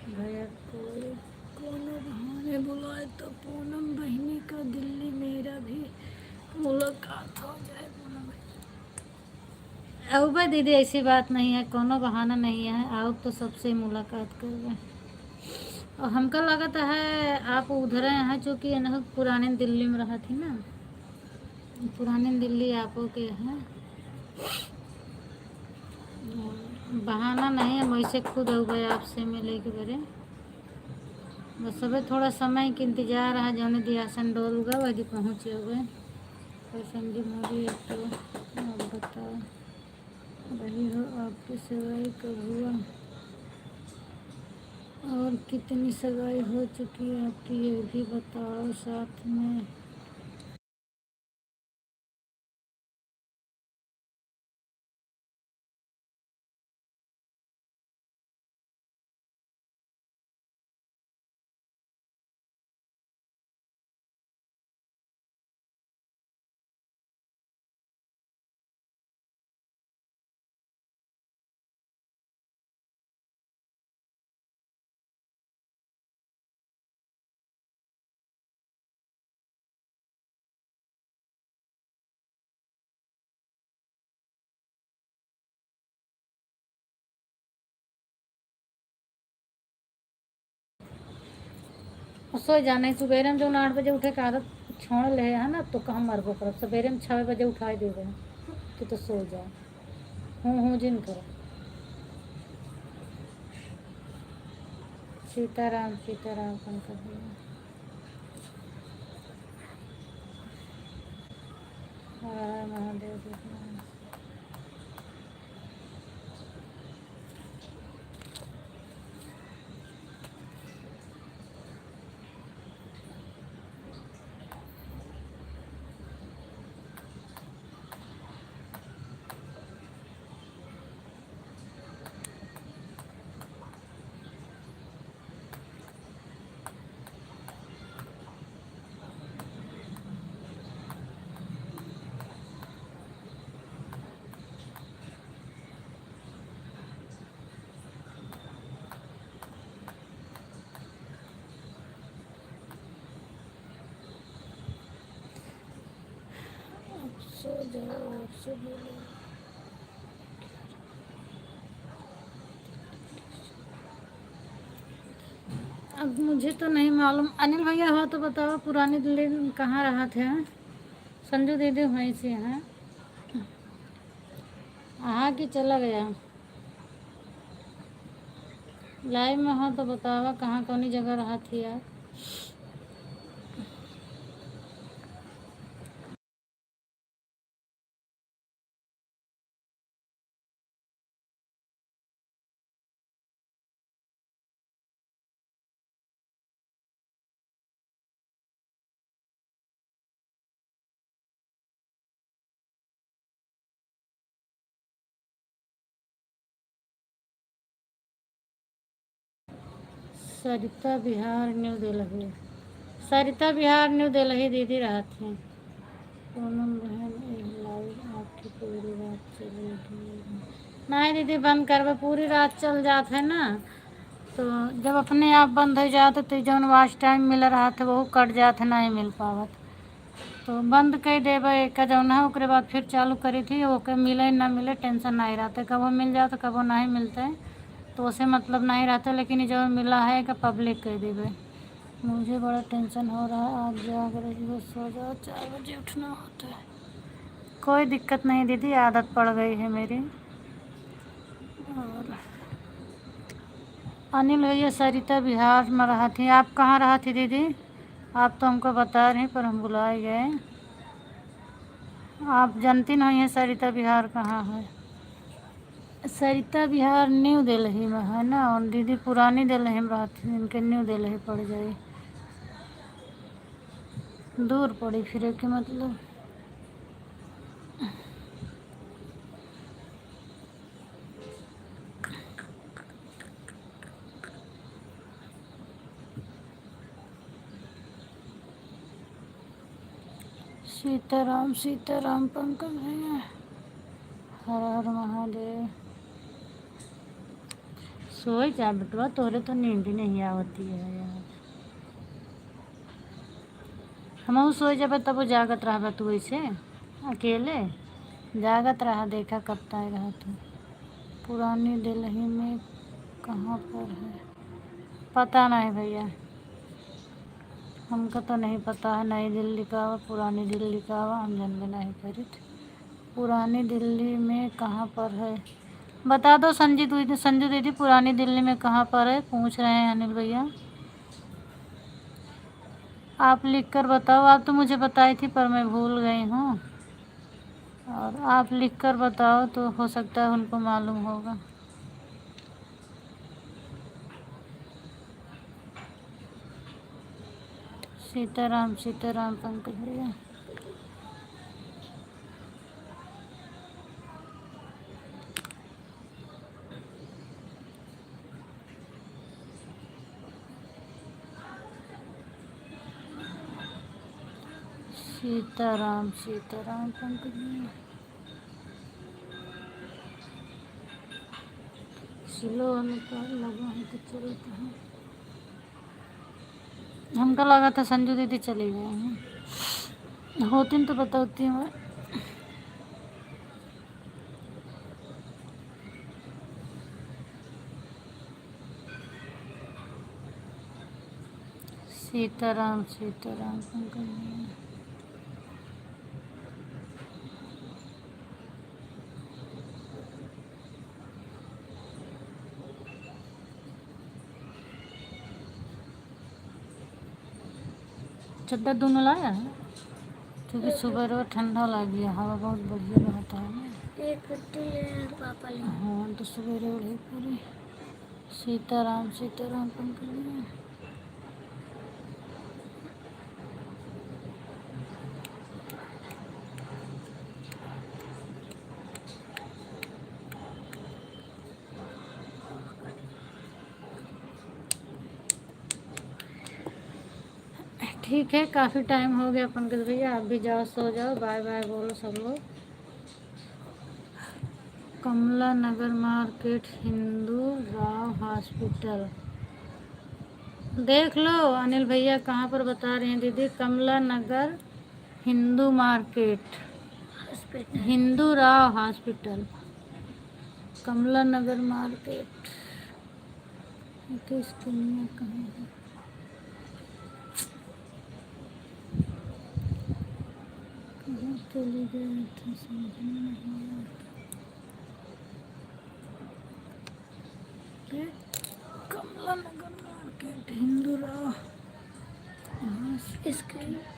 भैया कोई कोनो बहाने बुलाए तो पूनम बहनी का दिल्ली मेरा भी मुलाकात हो जाए। पूनम आओ भाई दीदी, ऐसी बात नहीं है, कोनो बहाना नहीं है, आओ तो सबसे मुलाकात कर। और हमको लगता है आप उधर हैं, चूँकि ना पुरानी दिल्ली में रहा थी ना, पुरानी दिल्ली आपो के हैं। बहाना नहीं है, वैसे खुद हो गए आपसे मिले के बरे। बस सब थोड़ा समय के इंतजार है, जौन दिया संडोल हुआ वही पहुँचे हुए। और संजीव मोदी तो आप बताओ वही हो, आपकी सगाई कब हुआ और कितनी सगाई हो चुकी है आपकी, ये भी बताओ साथ में। सो जाने सवेरे में जो 8 बजे उठे का आदत छोड़ ले है ना, तो कहाँ मरबो करब। सवेरे में 6 बजे उठाए दे रहे तो सो जाओ। हूँ जिन करो। सीताराम सीताराम पंकज भैया। हर हर महादेव कृष्ण। सो जाओ आपसे बोलो। अब मुझे तो नहीं मालूम, अनिल भैया हो तो बताओ, पुरानी दिल्ली में कहाँ रहा थे? संजू दीदी वहीं से हैं। हाँ कि चला गया? लाइव में हो तो बताओ कहाँ कौन जगह रहा थी यार। सरिता बिहार न्यू दिल्ली। सरिता बिहार न्यू दिल्ली दीदी रहा थी। पूनम बहन एक लाइव आपकी पूरी रात चलेगी? नहीं दीदी, बंद करवे, पूरी रात चल जाते है ना, तो जब अपने आप बंद हो जाते तो जौन वाच टाइम मिल रहा था वो कट जाते, नहीं मिल पावत, तो बंद कर देवे एक जौन है। उसके बाद फिर चालू करी थी, ओके मिले ना मिले टेंशन नहीं रहते, कबो मिल जाते कबो नहीं मिलते, तो उसे मतलब नहीं रहता। लेकिन जो मिला है कि पब्लिक कर देवे। मुझे बड़ा टेंशन हो रहा है, आज जाग रही हो, सो जाओ, 4 बजे उठना होता है। कोई दिक्कत नहीं दीदी, आदत पड़ गई है मेरी। और अनिल भैया सरिता बिहार में रहा थी। आप कहाँ रहा थी दीदी? आप तो हमको बता रही पर हम बुलाए गए। आप जानती नहीं हैं सरिता बिहार कहाँ है? सरिता विहार न्यू दिल्ली में है ना, और दीदी पुरानी दिल्ली में रहती, इनके न्यू दिल्ली पड़ जाए, दूर पड़ी फिर के मतलब। सीताराम सीताराम पंकज भैया, हर हर महादेव। सोई जा बेटवा, तोरे तो नींद ही नहीं आवती है यार। हम सोई जाबे तब जागत रहा तू ऐसे अकेले जागत रहा, देखा कब तक रहा तू। पुरानी दिल्ली में कहाँ पर है पता नहीं भैया, हमको तो नहीं पता है। नई दिल्ली का पुरानी दिल्ली का हम जानबे नहीं करी। पुरानी दिल्ली में कहाँ पर है बता दो संजू दीदी पुरानी दिल्ली में कहाँ पर है, पूछ रहे हैं अनिल भैया। आप लिख कर बताओ, आप तो मुझे बताई थी पर मैं भूल गई हूँ, और आप लिख कर बताओ तो हो सकता है उनको मालूम होगा। सीताराम सीताराम पंकज भैया। सीताराम सीताराम पंकज भैया। स्लो अनुपात लगा है तो चलता है। हमको लगा था संजू दीदी चली गए हैं, होती तो बताती हूँ। सीताराम सीताराम पंकज भैया। चद्दर दोनों लाया है क्योंकि सुबह रोज ठंडा लग गया, हवा बहुत बढ़िया रहता है ना। एक कुट्टी पापा ले। हाँ तो सवेरे उड़े पूरी। सीताराम सीताराम पंकज भैया। ठीक है, काफ़ी टाइम हो गया पंकज भैया, आप भी जाओ सो जाओ, बाय बाय बोलो सब लोग। कमला नगर मार्केट हिंदू राव हॉस्पिटल देख लो। अनिल भैया कहाँ पर बता रहे हैं दीदी, कमला नगर हिंदू मार्केट हिंदू राव हॉस्पिटल, कमला नगर मार्केट। इसके लिए कहाँ है? कहाँ चली गई थी समझ में नहीं आता। कमला नगर मार्केट हिंदू राव इसके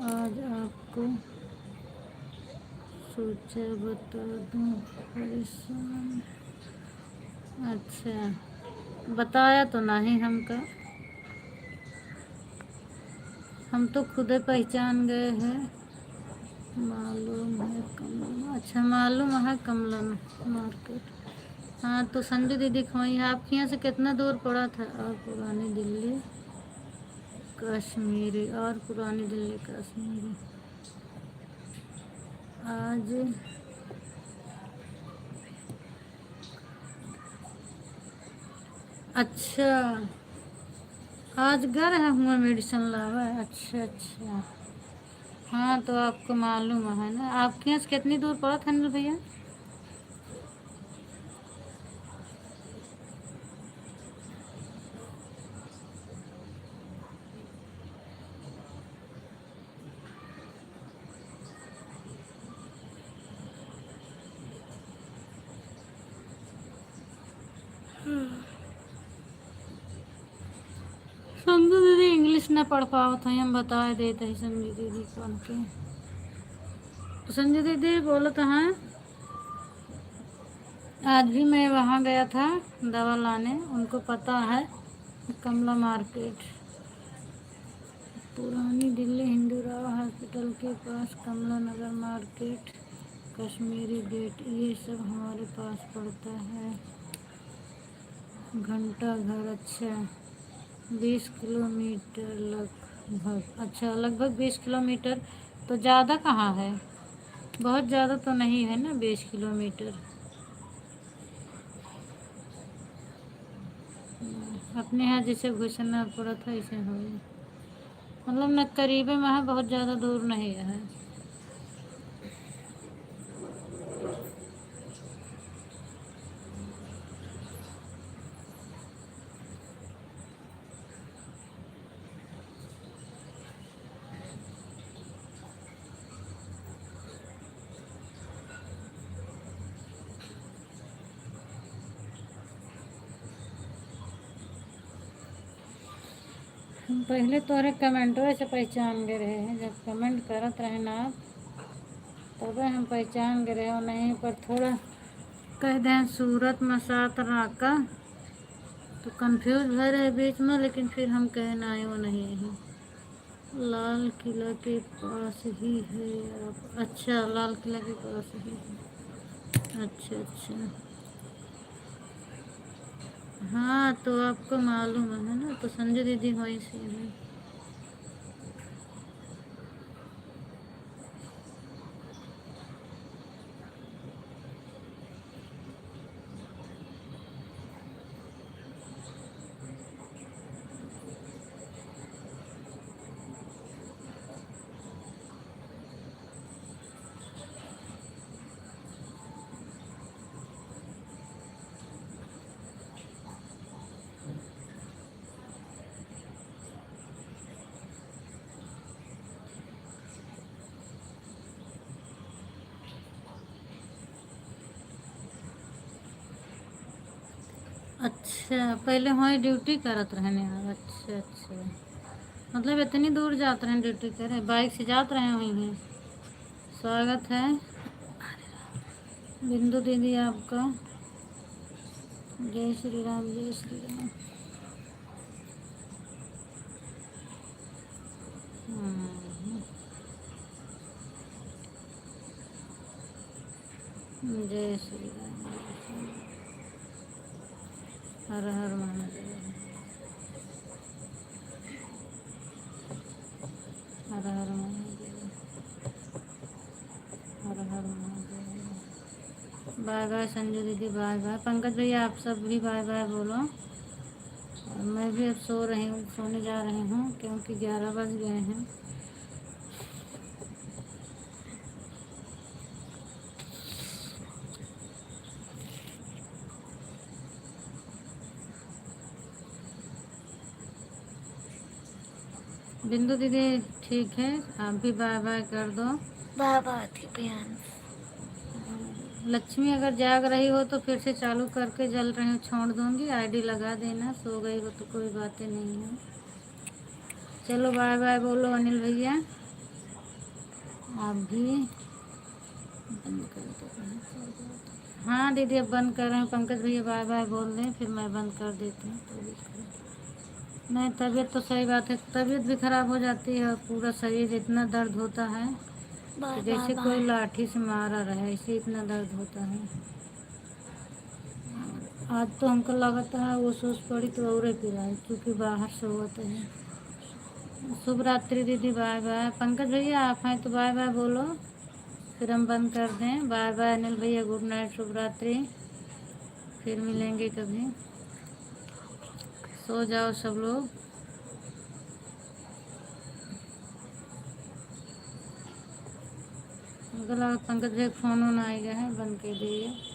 आज आपको सोचा बता दूं परेशान। अच्छा बताया तो नहीं हमका, हम तो खुद पहचान गए हैं। मालूम है कमला, अच्छा मालूम है कमला मार्केट। हाँ तो संजू दीदी खोई आपके यहाँ से कितना दूर पड़ा था। और पुरानी दिल्ली कश्मीरी, और पुरानी दिल्ली कश्मीरी। आज अच्छा आज घर है हुआ मेडिसिन लावा है। अच्छा अच्छा हाँ तो आपको मालूम है ना। आपके यहाँ से कितनी दूर पड़ा था अनिल भैया। कुछ न पढ़ पाओ तो हम बता देते हैं संजय दीदी पढ़ के। तो संजय दीदी बोलो तो हाँ, आज भी मैं वहाँ गया था दवा लाने, उनको पता है कमला मार्केट, पुरानी दिल्ली हिंदूराव हॉस्पिटल के पास कमला नगर मार्केट, कश्मीरी गेट, ये सब हमारे पास पड़ता है। घंटा घर, अच्छा 20 किलोमीटर लगभग, अच्छा लगभग 20 किलोमीटर। तो ज़्यादा कहाँ है, बहुत ज़्यादा तो नहीं है ना 20 किलोमीटर। अपने यहाँ जैसे घुसना पड़ा था ऐसे हो, मतलब न करीबे में है, बहुत ज़्यादा दूर नहीं है। हम पहले तोहरे कमेंटवे से पहचान गए रहे हैं, जब कमेंट करत रहे ना तब हम पहचान गए रहे, और नहीं पर थोड़ा कह दें सूरत मसात राका तो कंफ्यूज भर रहे बीच में, लेकिन फिर हम कहना आए वो नहीं है। लाल किला के पास ही है आप, अच्छा लाल किला के पास ही है, अच्छा अच्छा। हाँ तो आपको मालूम है ना, तो संजय दीदी वहीं से है। अच्छा पहले वहीं ड्यूटी करत रहने आप, अच्छा अच्छा, मतलब इतनी दूर जाते रहे ड्यूटी करे, बाइक से जाते रहे वहीं हैं। स्वागत है बिंदु दीदी आपका, जय श्री राम जय श्री राम। जय श्री राम, हर हर महादेव, हर हर महादेव, हर हर महादेव। बाय बाय संजू दीदी, बाय बाय। पंकज भैया आप सब भी बाय बाय बोलो। और मैं भी अब सो रही हूँ, सोने जा रही हूँ क्योंकि 11 बज गए हैं। बिंदु दीदी ठीक है, आप भी बाय बाय कर दो। बाबा थी बयान। लक्ष्मी अगर जाग रही हो तो फिर से चालू करके जल रही हूँ छोड़ दूँगी, आईडी लगा देना, सो गई हो तो कोई बातें नहीं है। चलो बाय बाय बोलो अनिल भैया, आप भी बंद कर दो। हाँ दीदी अब बंद कर रहे हैं, पंकज भैया बाय बाय बोल दें फिर मैं बंद कर देती हूँ। नहीं तबीयत तो सही बात है, तबीयत भी ख़राब हो जाती है और पूरा शरीर इतना दर्द होता है बाय कि जैसे बाय कोई बाय। लाठी से मारा रहे, ऐसे इतना दर्द होता है। आज तो हमको लगता है वो सोच पड़ी तो और पिराई, क्योंकि बाहर से होते हैं। शुभ रात्रि दीदी, बाय बाय। पंकज भैया आप हैं तो बाय बाय बोलो फिर हम बंद कर दें। बाय बाय अनिल भैया, गुड नाइट, शुभ रात्रि, फिर मिलेंगे कभी। सो जाओ सब लोग। हमको लगा पंकज भैया फ़ोन वोन आ गया है, बंद कर दिए।